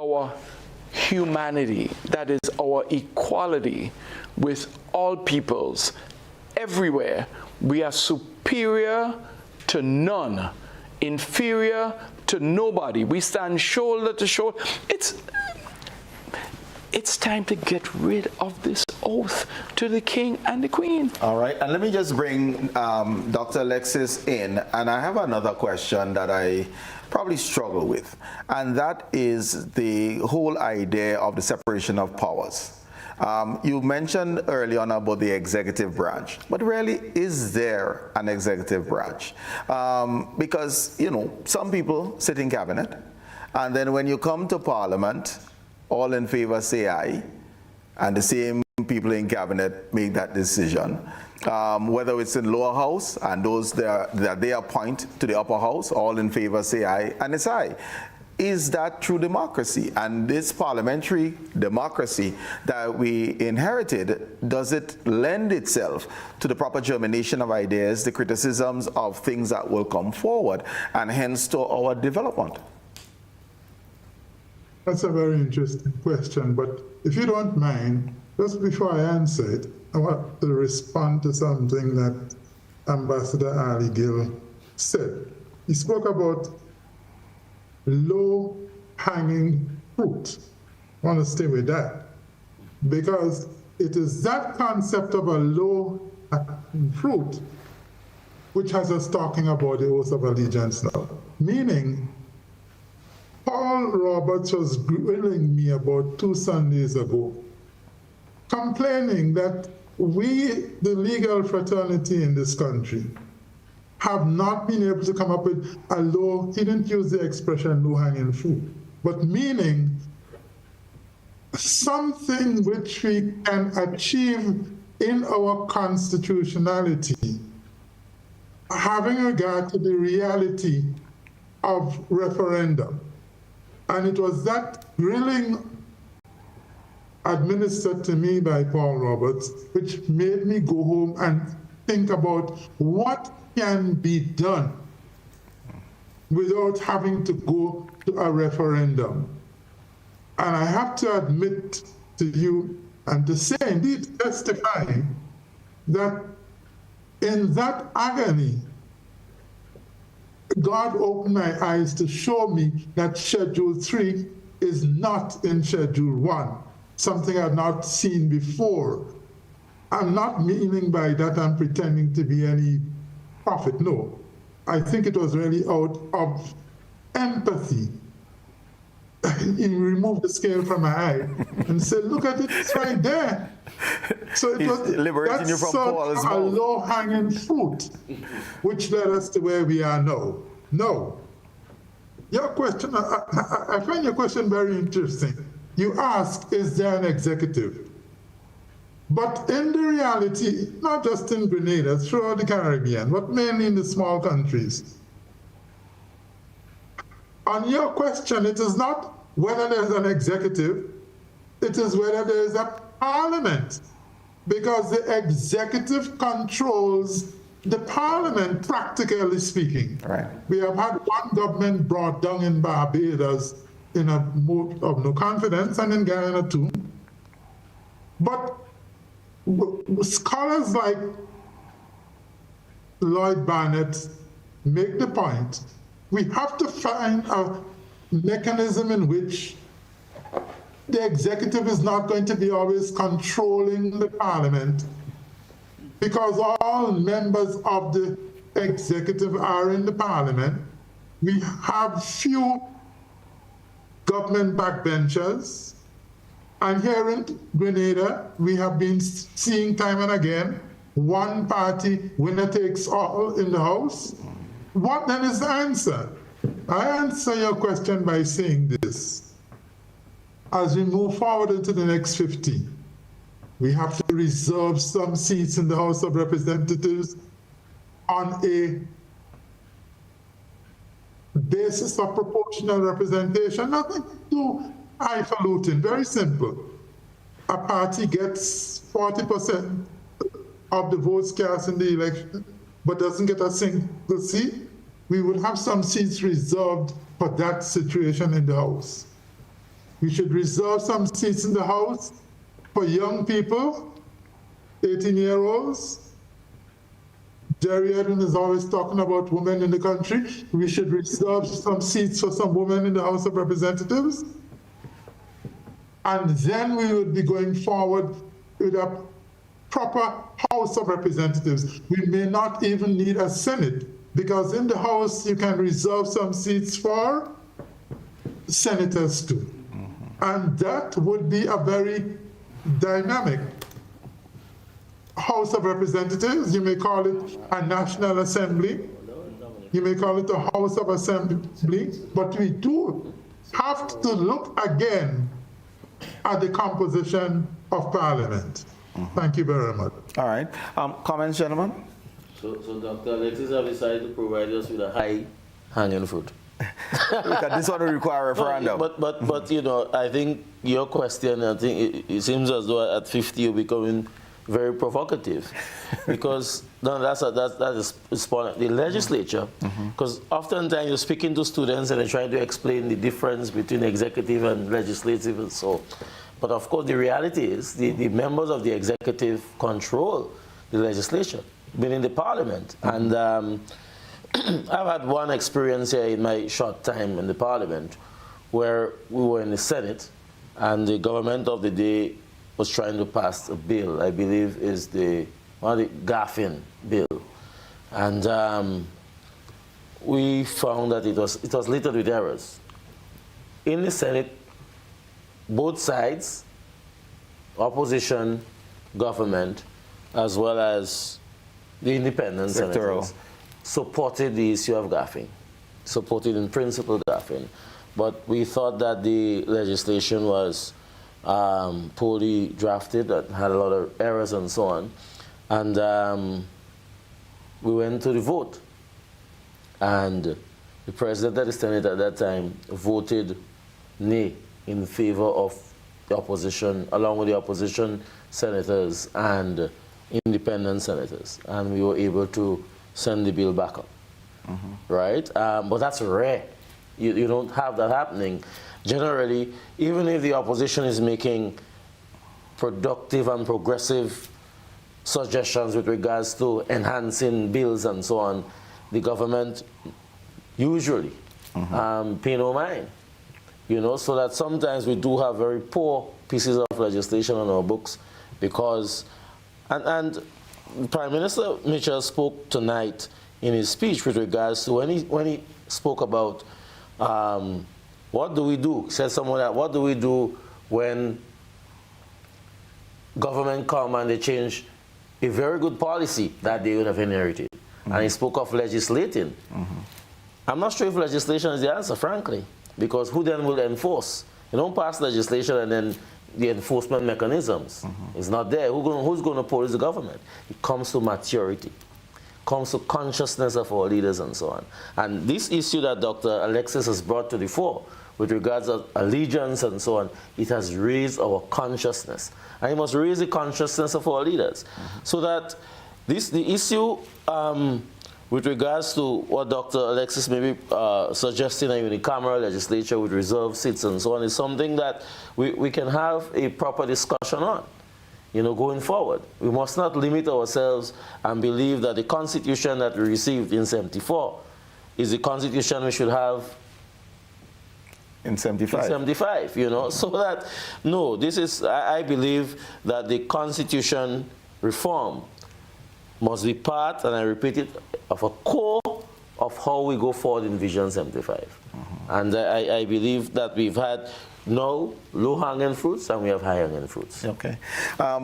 our humanity, that is our equality with all peoples everywhere. We are superior to none, inferior to nobody. We stand shoulder to shoulder. It's time to get rid of this oath to the king and the queen. All right, and let me just bring Dr. Alexis in, and I have another question that I probably struggle with, and that is the whole idea of the separation of powers. You mentioned early on about the executive branch, but really, is there an executive branch? Because, you know, some people sit in cabinet, and then when you come to parliament, all in favor say aye, and the same people in cabinet make that decision. Whether it's in lower house and those that they appoint to the upper house, all in favor say aye, and it's aye. Is that true democracy? And this parliamentary democracy that we inherited, does it lend itself to the proper germination of ideas, the criticisms of things that will come forward, and hence to our development? That's a very interesting question, but if you don't mind, just before I answer it, I want to respond to something that Ambassador Ali Gill said. He spoke about low-hanging fruit. I want to stay with that, because it is that concept of a low-hanging fruit which has us talking about the oath of allegiance now. Meaning, Paul Roberts was grilling me about 2 Sundays ago, complaining that we, the legal fraternity in this country, have not been able to come up with a low, he didn't use the expression low-hanging fruit, but meaning something which we can achieve in our constitutionality, having regard to the reality of referendum. And it was that grilling administered to me by Paul Roberts which made me go home and think about what can be done without having to go to a referendum. And I have to admit to you and to say, indeed testify, that in that agony, God opened my eyes to show me that Schedule 3 is not in Schedule 1, something I've not seen before. I'm not meaning by that I'm pretending to be any prophet, no. I think it was really out of empathy. He removed the scale from my eye and said, look at it, it's right there. So it was liberating you from Paul's a low-hanging fruit, which led us to where we are now. No. Your question, I find your question very interesting. You ask, is there an executive? But in the reality, not just in Grenada, throughout the Caribbean, but mainly in the small countries, on your question, it is not whether there's an executive, it is whether there is a parliament, because the executive controls the parliament, practically speaking. Right. We have had one government brought down in Barbados in a mood of no confidence, and in Guyana too. But scholars like Lloyd Barnett make the point, we have to find a mechanism in which the executive is not going to be always controlling the parliament, because all members of the executive are in the parliament. We have few government backbenchers, and here in Grenada, we have been seeing time and again, one party winner takes all in the House. What then is the answer? I answer your question by saying this. As we move forward into the next 50, we have to reserve some seats in the House of Representatives on a basis of proportional representation, nothing too highfalutin, very simple. A party gets 40% of the votes cast in the election, but doesn't get a single seat. We will have some seats reserved for that situation in the House. We should reserve some seats in the House for young people, 18-year-olds. Jerry Edwin is always talking about women in the country. We should reserve some seats for some women in the House of Representatives. And then we would be going forward with a proper House of Representatives. We may not even need a Senate, because in the House you can reserve some seats for senators too. And that would be a very dynamic House of Representatives. You may call it a National Assembly. You may call it a House of Assembly. But we do have to look again at the composition of Parliament. Thank you very much. All right. Comments, gentlemen? So Dr. Alexis have decided to provide us with a high-hanging fruit. Because this one will require a referendum. But you know, I think your question, I think it seems as though at 50 you're becoming very provocative, because that is the legislature, because oftentimes you're speaking to students and they're trying to explain the difference between executive and legislative and so. But of course the reality is the members of the executive control the legislature, meaning the parliament. And I've had one experience here in my short time in the parliament where we were in the Senate and the government of the day was trying to pass a bill, I believe is one of the Gaffin bill. And we found that it was littered with errors. In the Senate, both sides, opposition, government, as well as the independent senators, supported the issue of gaffing, supported in principle gaffing. But we thought that the legislation was poorly drafted, that had a lot of errors and so on. And we went to the vote. And the president of the Senate at that time voted nay in favor of the opposition, along with the opposition senators and independent senators. And we were able to send the bill back up, right? But that's rare. You don't have that happening. Generally, even if the opposition is making productive and progressive suggestions with regards to enhancing bills and so on, the government usually pay no mind. You know, so that sometimes we do have very poor pieces of legislation on our books because, and Prime Minister Mitchell spoke tonight in his speech with regards to when he spoke about what do we do, he said somewhere that what do we do when government come and they change a very good policy that they would have inherited. And he spoke of legislating. I'm not sure if legislation is the answer, frankly, because who then will enforce? You don't pass legislation and then the enforcement mechanisms is not there. Who's going to police the government? It comes to maturity, comes to consciousness of our leaders and so on. And this issue that Dr. Alexis has brought to the fore with regards to allegiance and so on, it has raised our consciousness. And it must raise the consciousness of our leaders. So that the issue with regards to what Dr. Alexis may be suggesting, a unicameral legislature with reserved seats and so on, is something that we can have a proper discussion on, you know, going forward. We must not limit ourselves and believe that the Constitution that we received in '74 is the Constitution we should have in 75. In 75, you know, so that, no, this is, I believe that the Constitution reform must be part, and I repeat it, of a core of how we go forward in Vision 75. And I believe that we've had no low-hanging fruits and we have high-hanging fruits. Okay.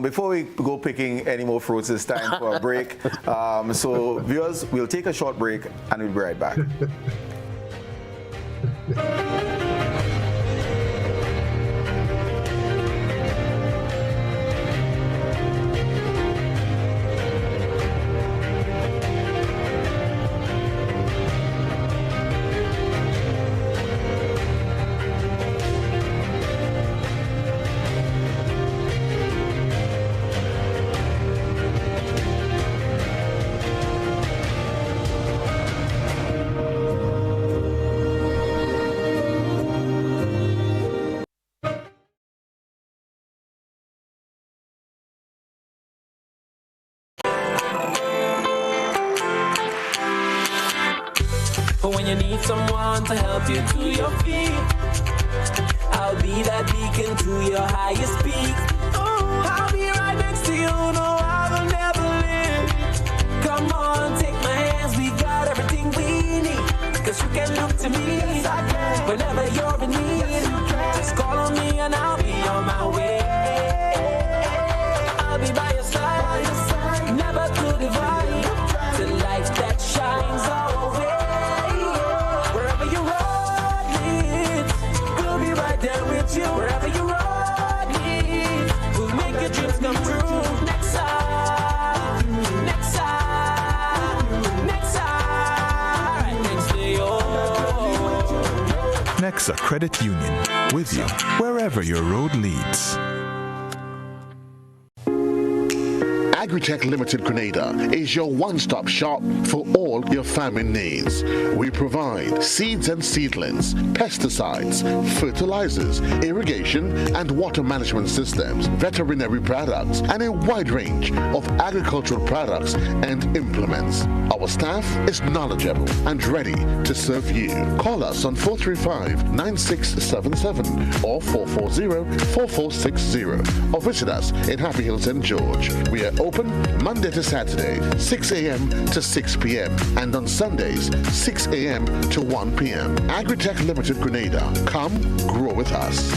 Before we go picking any more fruits, it's time for a break. So viewers, we'll take a short break and we'll be right back. But when you need someone to help you to your feet, I'll be that beacon to your highest peak. Oh, I'll be right next to you, no, I will never leave. Come on, take my hands, we got everything we need. Cause you can look to me, whenever you're in need. Just call on me and I'll be on my way. I'll be by your side, never to divide. The light that shines our way. Wherever you run, we'll make your dreams come true. Next time, next time, next time, right next to you. Nexa Credit Union, with you wherever your road leads. Agritech Limited Grenada is your one-stop shop for all your farming needs. We provide seeds and seedlings, pesticides, fertilizers, irrigation and water management systems, veterinary products, and a wide range of agricultural products and implements. Our staff is knowledgeable and ready to serve you. Call us on 435-9677 or 440-4460 or visit us in Happy Hill, St. George. We are open Monday to Saturday, 6 a.m. to 6 p.m. and on Sundays, 6 a.m. to 1 p.m. Agritech Limited Grenada. Come grow with us.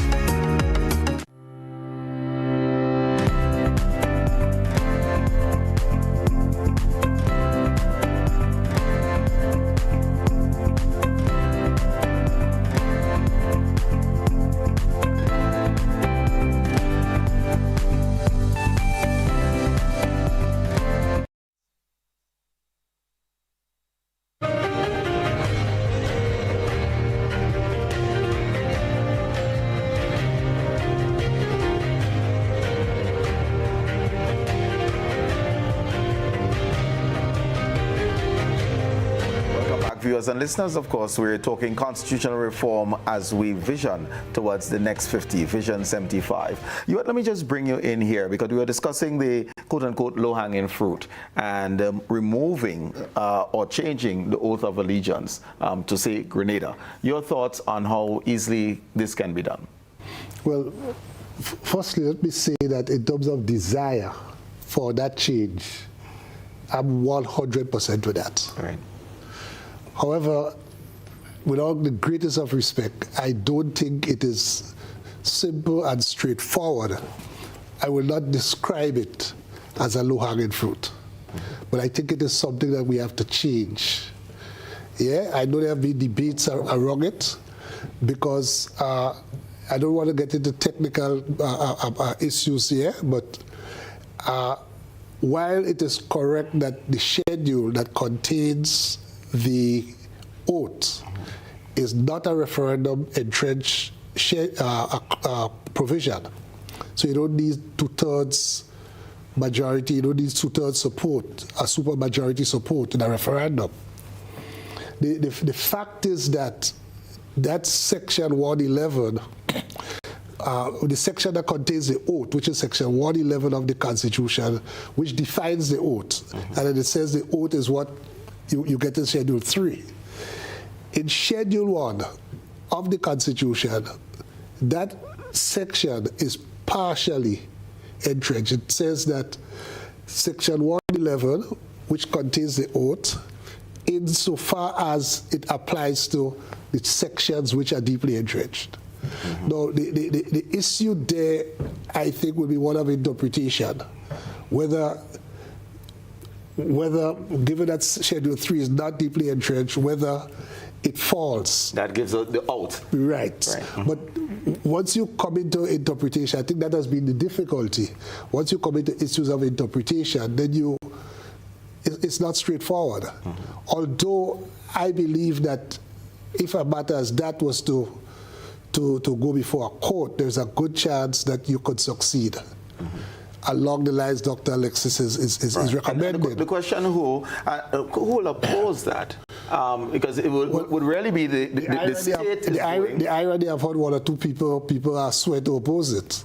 viewers and listeners, of course, we're talking constitutional reform as we vision towards the next 50, Vision 75. Let me just bring you in here because we were discussing the quote-unquote low-hanging fruit and removing or changing the oath of allegiance to say Grenada. Your thoughts on how easily this can be done? Well, firstly, let me say that in terms of desire for that change, I'm 100% with that. Right. However, with all the greatest of respect, I don't think it is simple and straightforward. I will not describe it as a low-hanging fruit, but I think it is something that we have to change. Yeah, I know there have been debates around it because I don't want to get into technical issues here, but while it is correct that the schedule that contains the oath is not a referendum entrenched provision, so you don't need two-thirds majority, you don't need two-thirds support, a supermajority support in a referendum. The fact is that section 111, the section that contains the oath, which is section 111 of the Constitution, which defines the oath, and then it says the oath is what you get in Schedule 3. In Schedule 1 of the Constitution, that section is partially entrenched. It says that section 111, which contains the oath, insofar as it applies to the sections which are deeply entrenched. Now, the issue there, I think, will be one of interpretation, whether given that Schedule 3 is not deeply entrenched, whether it falls. That gives the out. Right. But once you come into interpretation, I think that has been the difficulty. Once you come into issues of interpretation, then it's not straightforward. Although I believe that if a matter as that was to go before a court, there's a good chance that you could succeed. Along the lines Dr. Alexis is recommending. The question who will oppose that? Because it would really be the state. The irony, I've heard one or two people are swear to oppose it.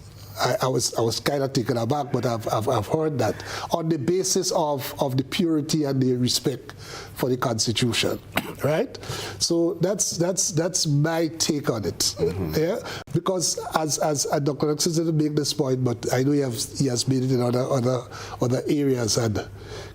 I was kind of taken aback, but I've heard that on the basis of the purity and the respect for the Constitution, right? So that's my take on it. Yeah, because as Dr. Alexis didn't make this point, but I know he has made it in other areas, and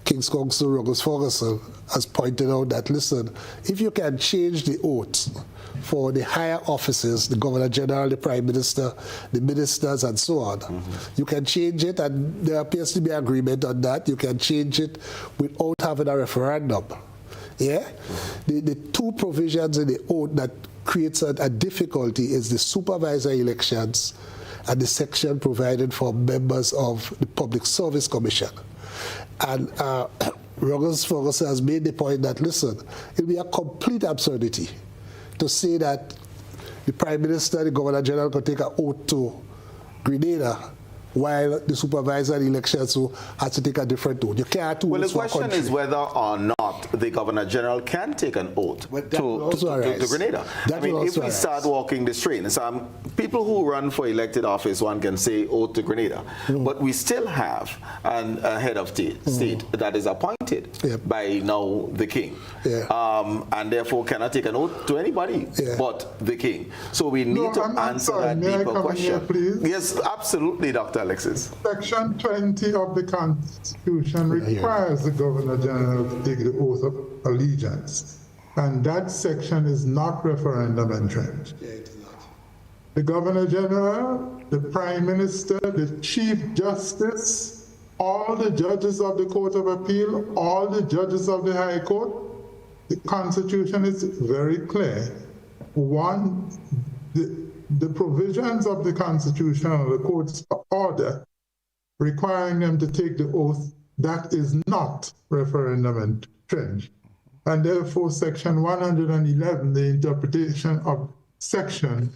King's Counsel Ruggles Ferguson has pointed out that, listen, if you can change the oath for the higher offices, the Governor General, the Prime Minister, the ministers, and so on, you can change it, and there appears to be agreement on that. You can change it without having a referendum. Yeah? The two provisions in the oath that creates a difficulty is the supervisory elections and the section provided for members of the Public Service Commission. And Ruggles Ferguson has made the point that, listen, it will be a complete absurdity to say that the Prime Minister, the Governor General could take an oath to Grenada while the supervisor elections has to take a different oath. You can't do. Well, the question is whether or not the Governor General can take an oath to Grenada. I mean, if we start walking the streets, people who run for elected office, one can say oath to Grenada, but we still have a head of state that is appointed by now the king, and therefore cannot take an oath to anybody but the king. So we need to answer that deeper question. Here, yes, absolutely, Dr. Alexis. Section 20 of the Constitution requires the Governor General to take the oath of allegiance, and that section is not referendum entrenched. The Governor General, the Prime Minister, the Chief Justice, all the judges of the Court of Appeal, all the judges of the High Court, the Constitution is very clear. One, the provisions of the Constitution or the court's order requiring them to take the oath, that is not referendum entrenched. And therefore, Section 111, the interpretation of section,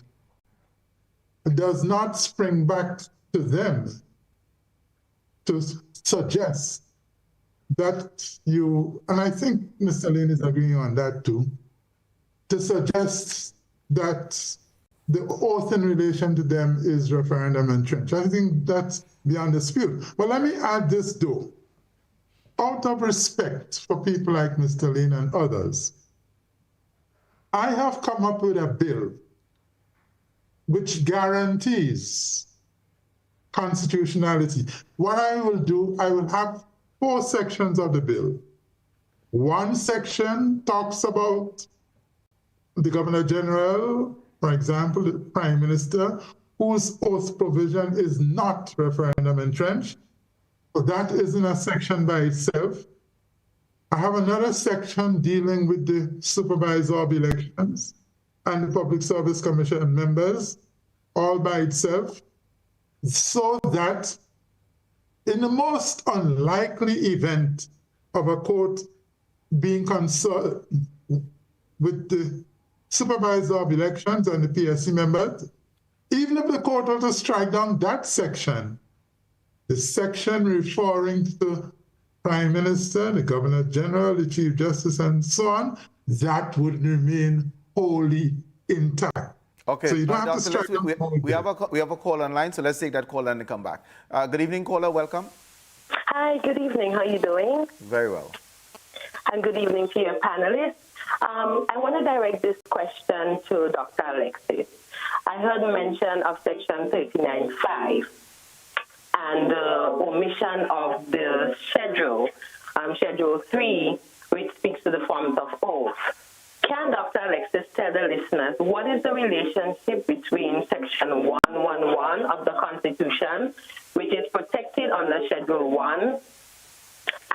does not spring back to them to suggest that and I think Mr. Lane is agreeing on that too, to suggest that the oath in relation to them is referendum entrenched. I think that's beyond dispute. But let me add this though. Out of respect for people like Mr. Lin and others, I have come up with a bill which guarantees constitutionality. What I will do, I will have 4 sections of the bill. One section talks about the Governor General, for example, the Prime Minister, whose oath provision is not referendum entrenched. So that is in a section by itself. I have another section dealing with the supervisor of elections and the Public Service Commission members, all by itself, so that in the most unlikely event of a court being concerned with the supervisor of elections and the PSC members, even if the court were to strike down that section, the section referring to the Prime Minister, the Governor General, the Chief Justice, and so on, that would remain wholly intact. Okay, so you don't have to strike down we have a call online, so let's take that call and come back. Good evening, caller. Welcome. Hi, good evening. How are you doing? Very well. And good evening to your panelists. I want to direct this question to Dr. Alexis. I heard mention of Section 39.5 and the omission of the schedule, Schedule 3, which speaks to the forms of oath. Can Dr. Alexis tell the listeners what is the relationship between Section 111 of the Constitution, which is protected under Schedule 1,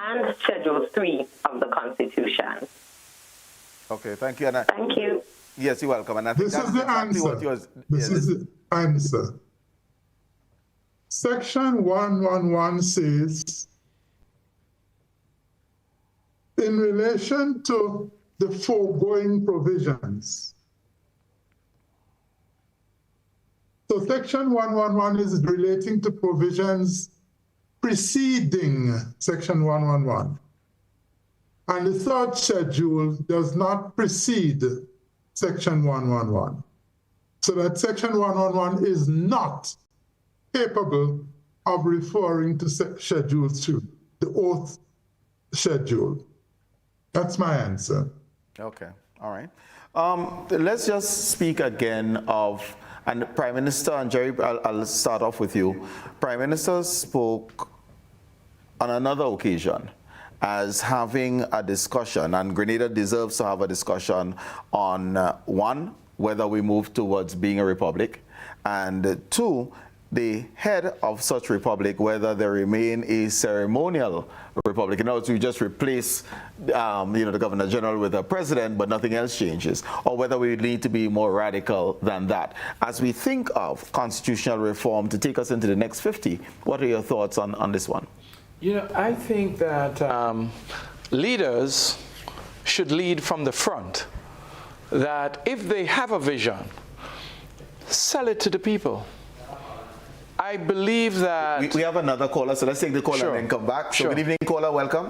and Schedule 3 of the Constitution? Okay, thank you, Anna. Thank you. Yes, you're welcome. And I think this is the exactly answer. This is the answer. Section 111 says, in relation to the foregoing provisions. So Section 111 is relating to provisions preceding Section 111. And the third schedule does not precede Section 111. So that Section 111 is not capable of referring to Schedule 2, the oath schedule. That's my answer. Okay, all right. Let's just speak again of, and Prime Minister, and Jerry, I'll start off with you. Prime Minister spoke on another occasion as having a discussion, and Grenada deserves to have a discussion on, one, whether we move towards being a republic, and two, the head of such republic, whether they remain a ceremonial republic. In other words, you just replace the Governor General with a president, but nothing else changes, or whether we need to be more radical than that. As we think of constitutional reform to take us into the next 50, what are your thoughts on this one? You know, I think that leaders should lead from the front, that if they have a vision, sell it to the people. I believe that... We have another caller, so let's take the caller Sure. and then come back. So Sure. good evening, caller, welcome.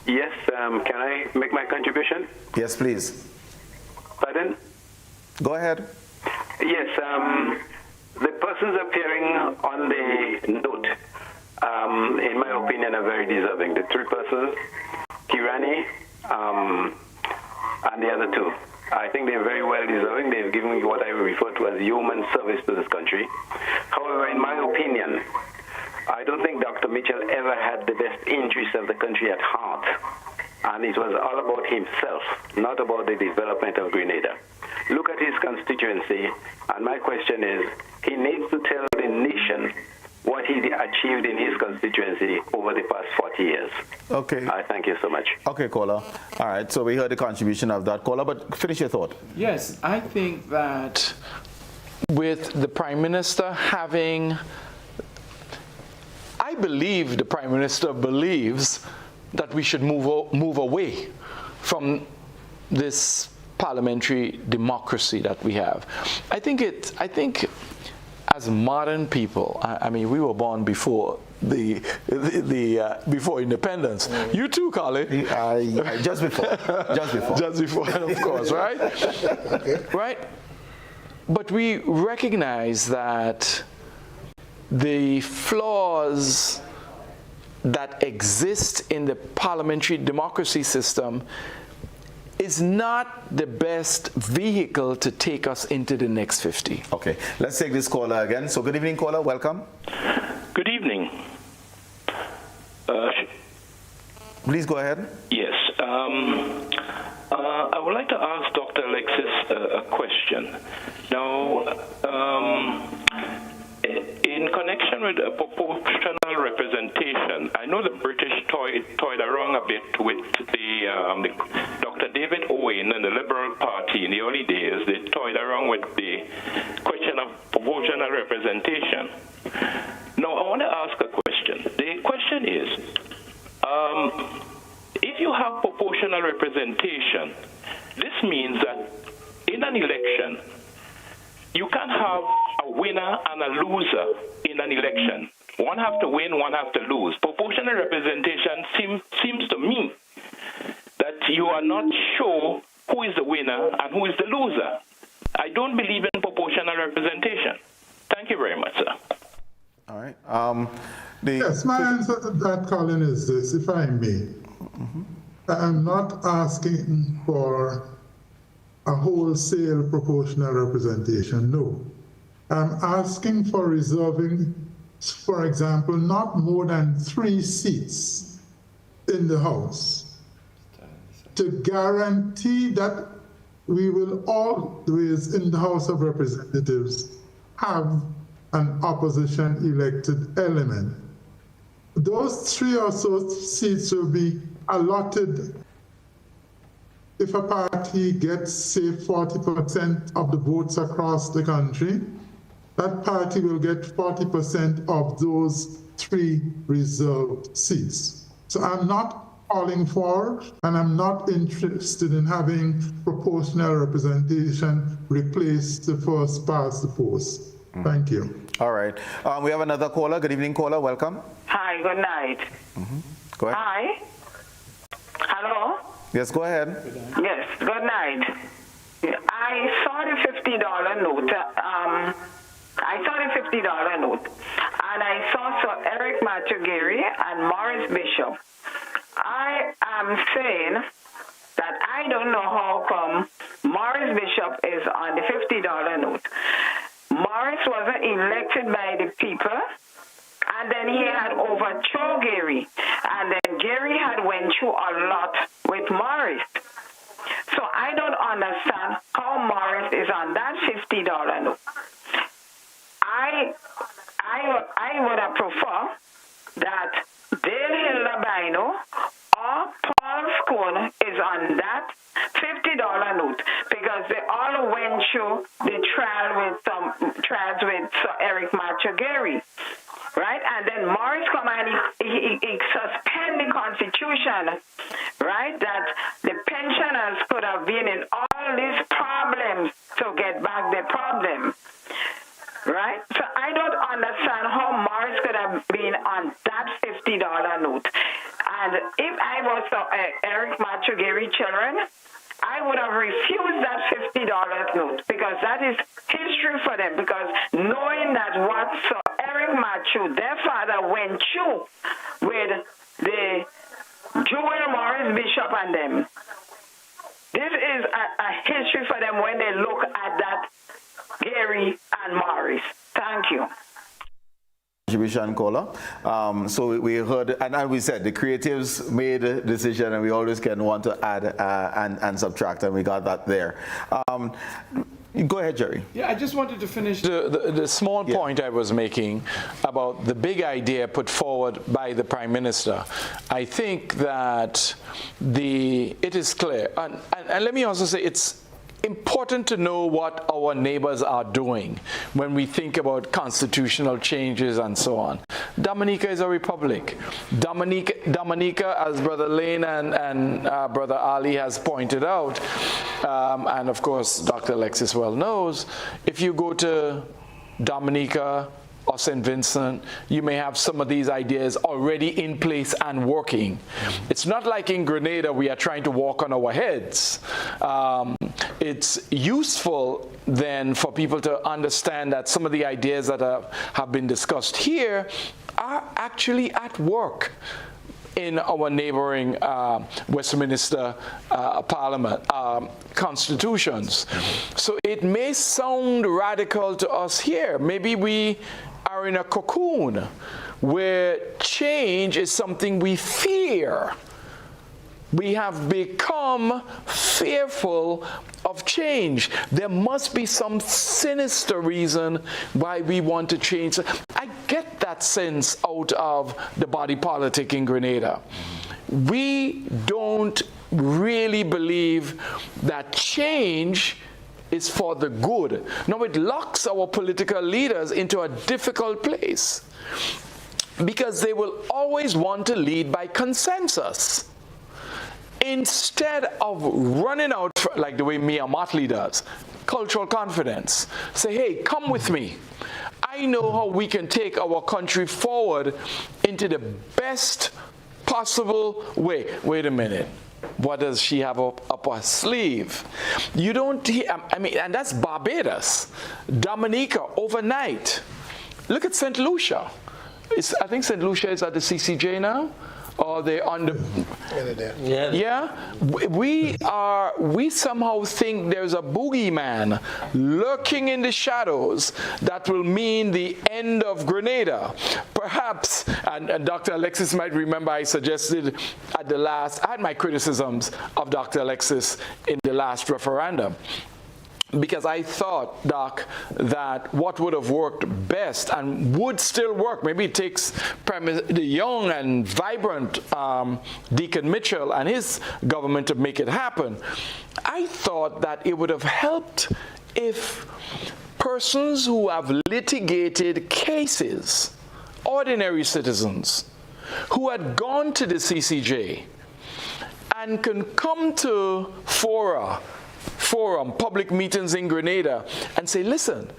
Yes, can I make my contribution? Yes, please. Pardon? Go ahead. Yes, the persons appearing on the note, in my opinion, are very deserving. The 3 persons, Kirani, and the other 2. I think they're very well deserving. They've given me what I refer to as human service to this country. However, in my opinion, I don't think Dr. Mitchell ever had the best interests of the country at heart. And it was all about himself, not about the development of Grenada. Look at his constituency, and my question is, he needs to tell the nation what he achieved in his constituency over the past 40 years. Okay. I thank you so much. Okay, caller. All right, so we heard the contribution of that caller, but finish your thought. Yes, I think that with the Prime Minister having... I believe the Prime Minister believes that we should move away from this parliamentary democracy that we have. I think as modern people, I mean, we were born before before independence. You too, Colin. Just before. Just before, of course, right? Okay. Right? But we recognize that the flaws that exist in the parliamentary democracy system is not the best vehicle to take us into the next 50. Okay, let's take this caller again. So good evening, caller. Welcome. Good evening. Please go ahead. Yes. I would like to ask Dr. Alexis a question. Now, in connection with proportional representation, I know the British toyed around a bit with the Dr. David Owen and the Liberal Party in the early days. They toyed around with the question of proportional representation. Now, I want to ask a question. The question is, if you have proportional representation, this means that in an election, you can't have a winner and a loser in an election. One have to win, one have to lose. Proportional representation seems to me that you are not sure who is the winner and who is the loser. I don't believe in proportional representation. Thank you very much, sir. All right. Yes, my answer to that, Colin, is this, if I may. I'm not asking for a wholesale proportional representation, no. I'm asking for reserving, for example, not more than 3 seats in the House to guarantee that we will always, in the House of Representatives, have an opposition elected element. Those 3 or so seats will be allotted. If a party gets, say, 40% of the votes across the country, that party will get 40% of those 3 reserved seats. So I'm not calling for, and I'm not interested in having proportional representation replace the first past the post. Thank you. All right. We have another caller. Good evening, caller. Welcome. Hi, good night. Go ahead. Hi. Hello? Yes, go ahead. Yes, good night. I saw the $50 note. And I saw Sir Eric Matugeri and Morris Bishop. I am saying that I don't know how come Morris Bishop is on the $50 note. Morris wasn't elected by the people, and then he had overthrown Gary, and then Gary had went through a lot with Morris. So I don't understand how Morris is on that $50 note. I would have preferred that Dale Hilda or Paul Scone is on that $50 note, because they all went through the trials with Sir Eric Matugeri, right? And then Morris come and he suspend the Constitution, right? That the pensioners could have been in all these problems to get back their problem, right? So I don't understand how Morris could have been on that $50 note. And if I was Eric Matugeri children, I would have refused that $50 note, because that is history for them, because knowing that what Sir Eric Matthew, their father, went through with the Joel Morris Bishop and them, this is a history for them when they look at that Gary and Morris. Thank you. Contribution caller. So we heard, and we said the creatives made a decision, and we always can want to add and subtract, and we got that there. Go ahead, Jerry. Yeah, I just wanted to finish the small point I was making about the big idea put forward by the Prime Minister. I think that it is clear, and let me also say it's important to know what our neighbors are doing when we think about constitutional changes and so on. Dominica is a republic. Dominica, as Brother Lane and Brother Ali has pointed out, and of course Dr. Alexis well knows, if you go to Dominica or St. Vincent, you may have some of these ideas already in place and working. It's not like in Grenada we are trying to walk on our heads. It's useful then for people to understand that some of the ideas that have been discussed here are actually at work in our neighboring Westminster Parliament constitutions. So it may sound radical to us here. Maybe we are in a cocoon where change is something we fear. We have become fearful of change. There must be some sinister reason why we want to change. I get that sense out of the body politic in Grenada. We don't really believe that change is for the good. No, it locks our political leaders into a difficult place because they will always want to lead by consensus. Instead of running out, like the way Mia Motley does, cultural confidence. Say, hey, come with me. I know how we can take our country forward into the best possible way. Wait a minute. What does she have up her sleeve? You don't hear, I mean, and that's Barbados. Dominica, overnight. Look at St. Lucia. I think St. Lucia is at the CCJ now. Or they on the yeah. We somehow think there's a boogeyman lurking in the shadows that will mean the end of Grenada. Perhaps, and Dr. Alexis might remember I suggested at the last, I had my criticisms of Dr. Alexis in the last referendum. Because I thought, Doc, that what would have worked best and would still work, maybe it takes the young and vibrant Deacon Mitchell and his government to make it happen. I thought that it would have helped if persons who have litigated cases, ordinary citizens, who had gone to the CCJ and can come to forum, public meetings in Grenada and say, listen,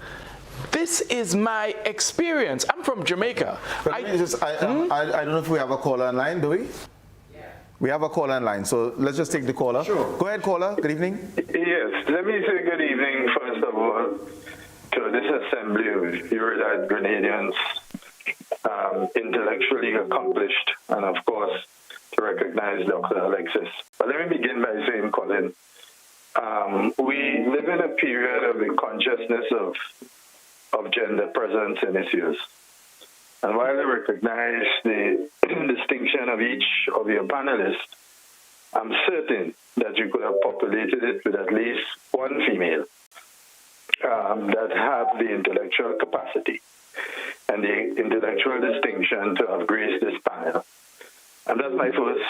this is my experience. I'm from Jamaica. I don't know if we have a caller online, do we? Yeah. We have a caller online, so let's just take the caller. Sure. Go ahead, caller. Good evening. Yes, let me say good evening, first of all, to this assembly of erudite Grenadians, intellectually accomplished, and of course, to recognize Dr. Alexis. But let me begin by saying, Colin, we live in a period of the consciousness of gender presence in issues. And while I recognize the distinction of each of your panelists, I'm certain that you could have populated it with at least one female that have the intellectual capacity and the intellectual distinction to have graced this panel. And that's my first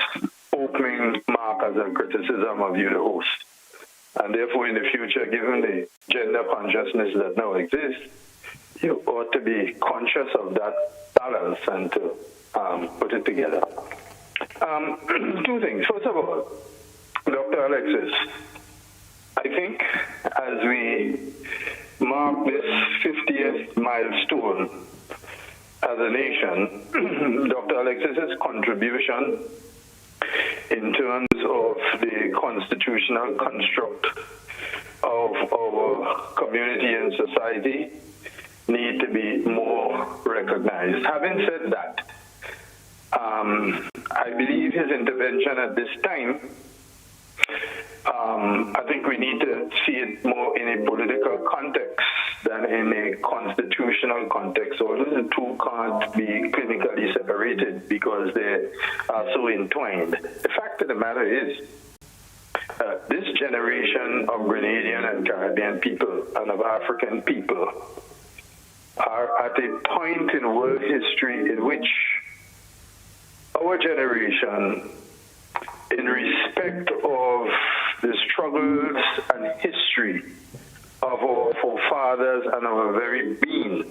opening mark as a criticism of you, the host. And therefore, in the future, given the gender consciousness that now exists, you ought to be conscious of that balance and to put it together. Two things. First of all, Dr. Alexis, I think as we mark this 50th milestone as a nation, Dr. Alexis's contribution in terms of the constitutional construct of our community and society need to be more recognized. Having said that, I believe his intervention at this time, I think we need to see it more in a political context than in a constitutional context, although the two can't be clinically separated because they are so entwined. The fact of the matter is, this generation of Grenadian and Caribbean people and of African people are at a point in world history in which our generation, in respect of the struggles and history of our forefathers and our very being,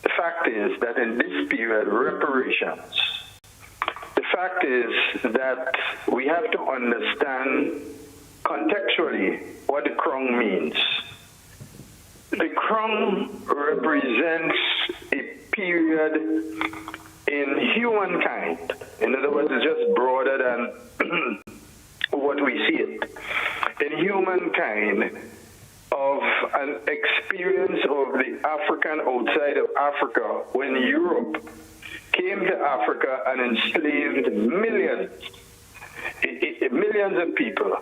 the fact is that in this period, reparations, the fact is that we have to understand contextually what the crown means. The crown represents a period in humankind. In other words, it's just broader than what we see it. In humankind, of an experience of the African outside of Africa when Europe came to Africa and enslaved millions of people.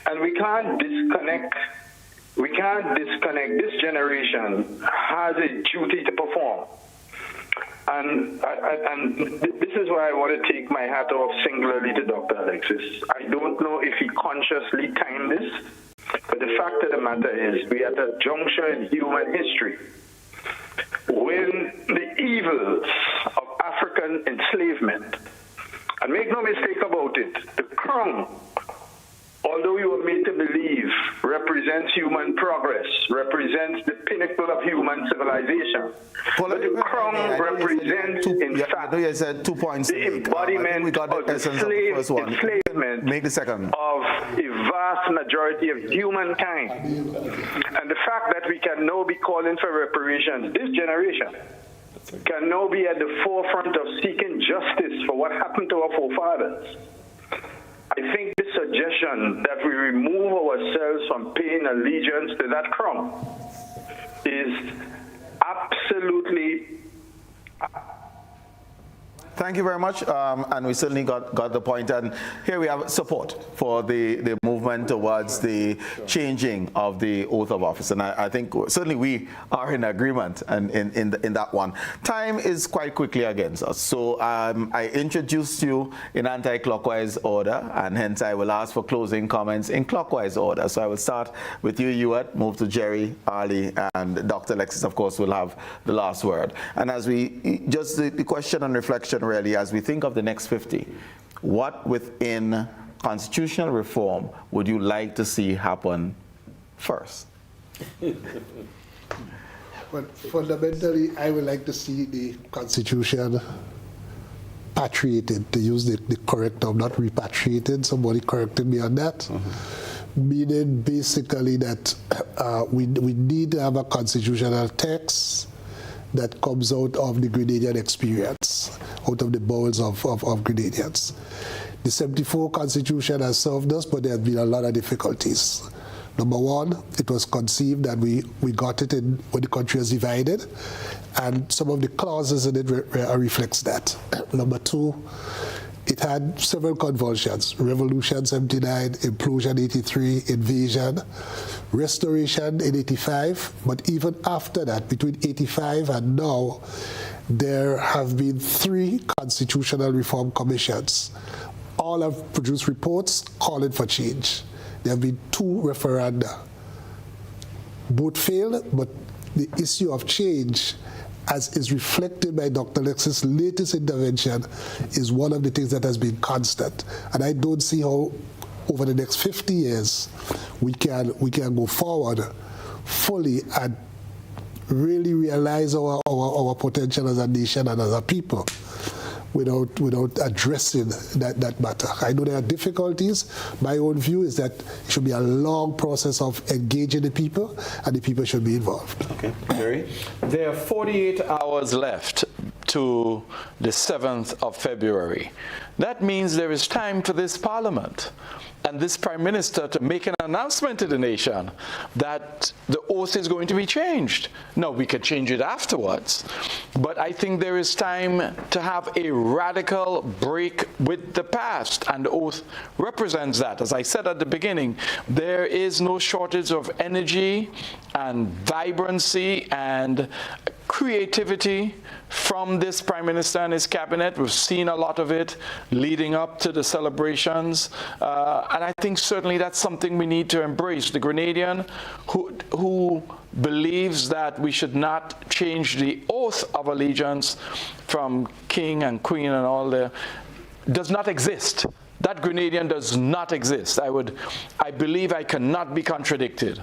And we can't disconnect. This generation has a duty to perform. And this is why I want to take my hat off singularly to Dr. Alexis. I don't know if he consciously timed this, but the fact of the matter is we're at a juncture in human history when the evils of African enslavement, and make no mistake about it, the crown, although you were made to believe, represents human progress, represents the pinnacle of human civilization. But the crown represents, in fact, you said 2 points. The embodiment of the enslavement Make the second. of a vast majority of humankind. And the fact that we can now be calling for reparations, this generation can now be at the forefront of seeking justice for what happened to our forefathers. I think the suggestion that we remove ourselves from paying allegiance to that crown is absolutely. Thank you very much, and we certainly got the point. And here we have support for the movement towards the changing of the oath of office. And I think certainly we are in agreement and in that one. Time is quite quickly against us. So I introduced you in anti-clockwise order, and hence I will ask for closing comments in clockwise order. So I will start with you, Ewart, move to Jerry, Ali, and Dr. Alexis, of course, will have the last word. And as we, just the question and reflection really, as we think of the next 50, what within constitutional reform would you like to see happen first? Well, fundamentally, I would like to see the Constitution patriated, to use the correct term, not repatriated. Somebody corrected me on that. Meaning basically that we need to have a constitutional text that comes out of the Grenadian experience, out of the bowels of Grenadians. The 74 Constitution has served us, but there have been a lot of difficulties. Number one, it was conceived that we got it in when the country was divided, and some of the clauses in it reflects that. Number two, it had several convulsions: Revolution 79, Implosion 83, Invasion, Restoration in 85. But even after that, between 85 and now, there have been 3 constitutional reform commissions. All have produced reports calling for change. There have been 2 referenda. Both failed, but the issue of change, as is reflected by Dr. Alexis' latest intervention, is one of the things that has been constant. And I don't see how over the next 50 years we can go forward fully and really realize our potential as a nation and as a people without addressing that matter. I know there are difficulties. My own view is that it should be a long process of engaging the people, and the people should be involved. Okay, Jerry? There are 48 hours left to the 7th of February. That means there is time for this Parliament and this Prime Minister to make an announcement to the nation that the oath is going to be changed. Now, we could change it afterwards, but I think there is time to have a radical break with the past, and the oath represents that. As I said at the beginning, there is no shortage of energy and vibrancy and creativity from this Prime Minister and his cabinet. We've seen a lot of it leading up to the celebrations. And I think certainly that's something we need to embrace. The Grenadian who believes that we should not change the oath of allegiance from king and queen and all that does not exist. That Grenadian does not exist. I believe I cannot be contradicted.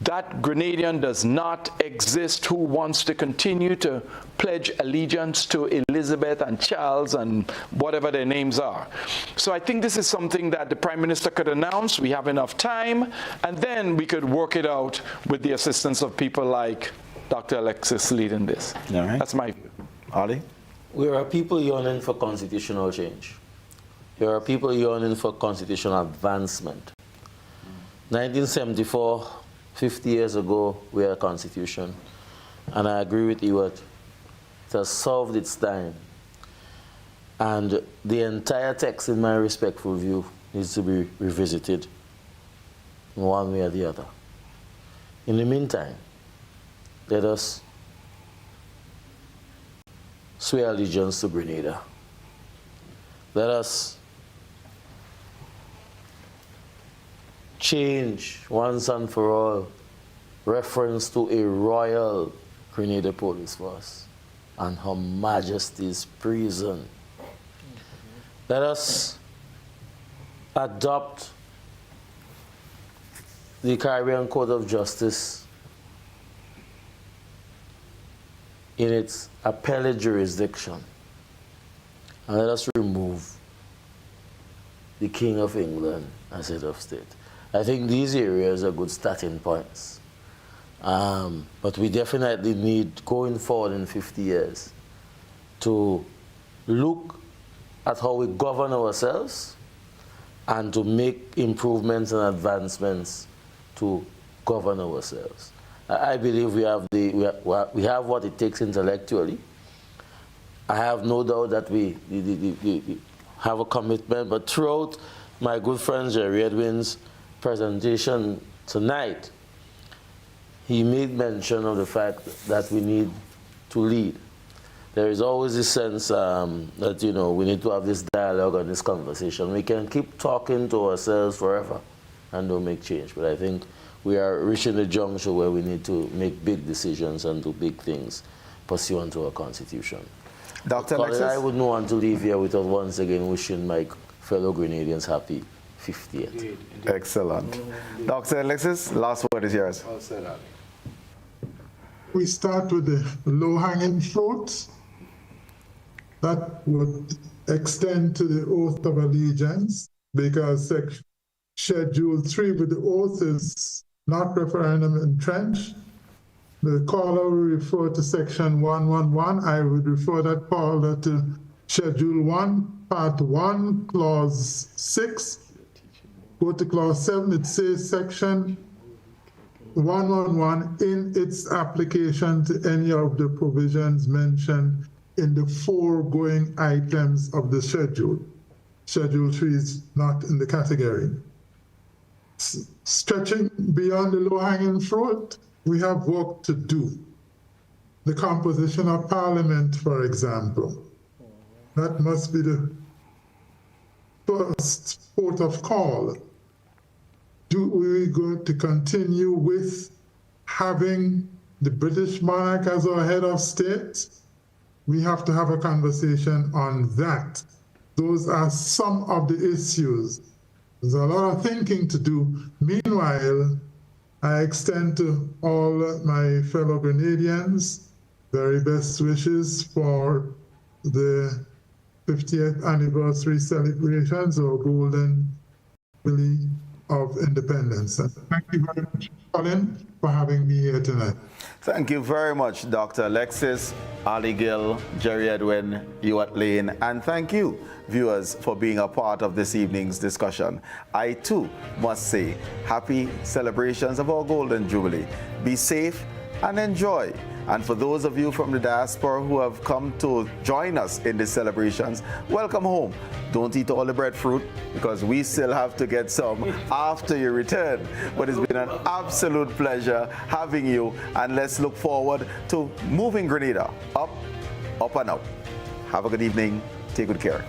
that Grenadian does not exist who wants to continue to pledge allegiance to Elizabeth and Charles and whatever their names are. So I think this is something that the Prime Minister could announce. We have enough time, and then we could work it out with the assistance of people like Dr. Alexis leading this. All right. That's my view. Ali? We are people yearning for constitutional change. There are people yearning for constitutional advancement. 1974, 50 years ago, we had a constitution. And I agree with you, it has solved its time. And the entire text, in my respectful view, needs to be revisited in one way or the other. In the meantime, let us swear allegiance to Grenada. Let us change once and for all reference to a royal Grenada police force and Her Majesty's prison. Let us adopt the Caribbean Code of Justice in its appellate jurisdiction, and let us remove the King of England as head of state. I think these areas are good starting points. But we definitely need, going forward in 50 years, to look at how we govern ourselves and to make improvements and advancements to govern ourselves. I believe we have what it takes intellectually. I have no doubt that we have a commitment, but throughout my good friend Jerry Edwin's presentation tonight, he made mention of the fact that we need to lead. There is always this sense that, you know, we need to have this dialogue and this conversation. We can keep talking to ourselves forever and don't make change, but I think we are reaching a juncture where we need to make big decisions and do big things pursuant to our Constitution. Dr. Colin, Alexis? I wouldn't want to leave here without once again wishing my fellow Grenadians happy 50th. Excellent. Dr. Alexis, last word is yours. We start with the low-hanging fruit. That would extend to the oath of allegiance, because Schedule 3 with the oath is not referendum entrenched. The caller will refer to Section 111. I would refer that caller to Schedule 1, Part 1, Clause 6. Go to Clause 7, it says Section 111 in its application to any of the provisions mentioned in the foregoing items of the schedule. Schedule 3 is not in the category. Stretching beyond the low-hanging fruit, we have work to do. The composition of Parliament, for example. That must be the first port of call. Do we going to continue with having the British monarch as our head of state? We have to have a conversation on that. Those are some of the issues. There's a lot of thinking to do. Meanwhile, I extend to all my fellow Grenadians very best wishes for the 50th anniversary celebrations or Golden Jubilee of Independence. And thank you very much, Colin, for having me here tonight. Thank you very much, Dr. Alexis, Ali Gill, Jerry Edwin, Ewart Lane, and thank you, viewers, for being a part of this evening's discussion. I, too, must say, happy celebrations of our Golden Jubilee. Be safe and enjoy. And for those of you from the diaspora who have come to join us in these celebrations, welcome home. Don't eat all the breadfruit, because we still have to get some after you return. But it's been an absolute pleasure having you, and let's look forward to moving Grenada up, up and up. Have a good evening. Take good care.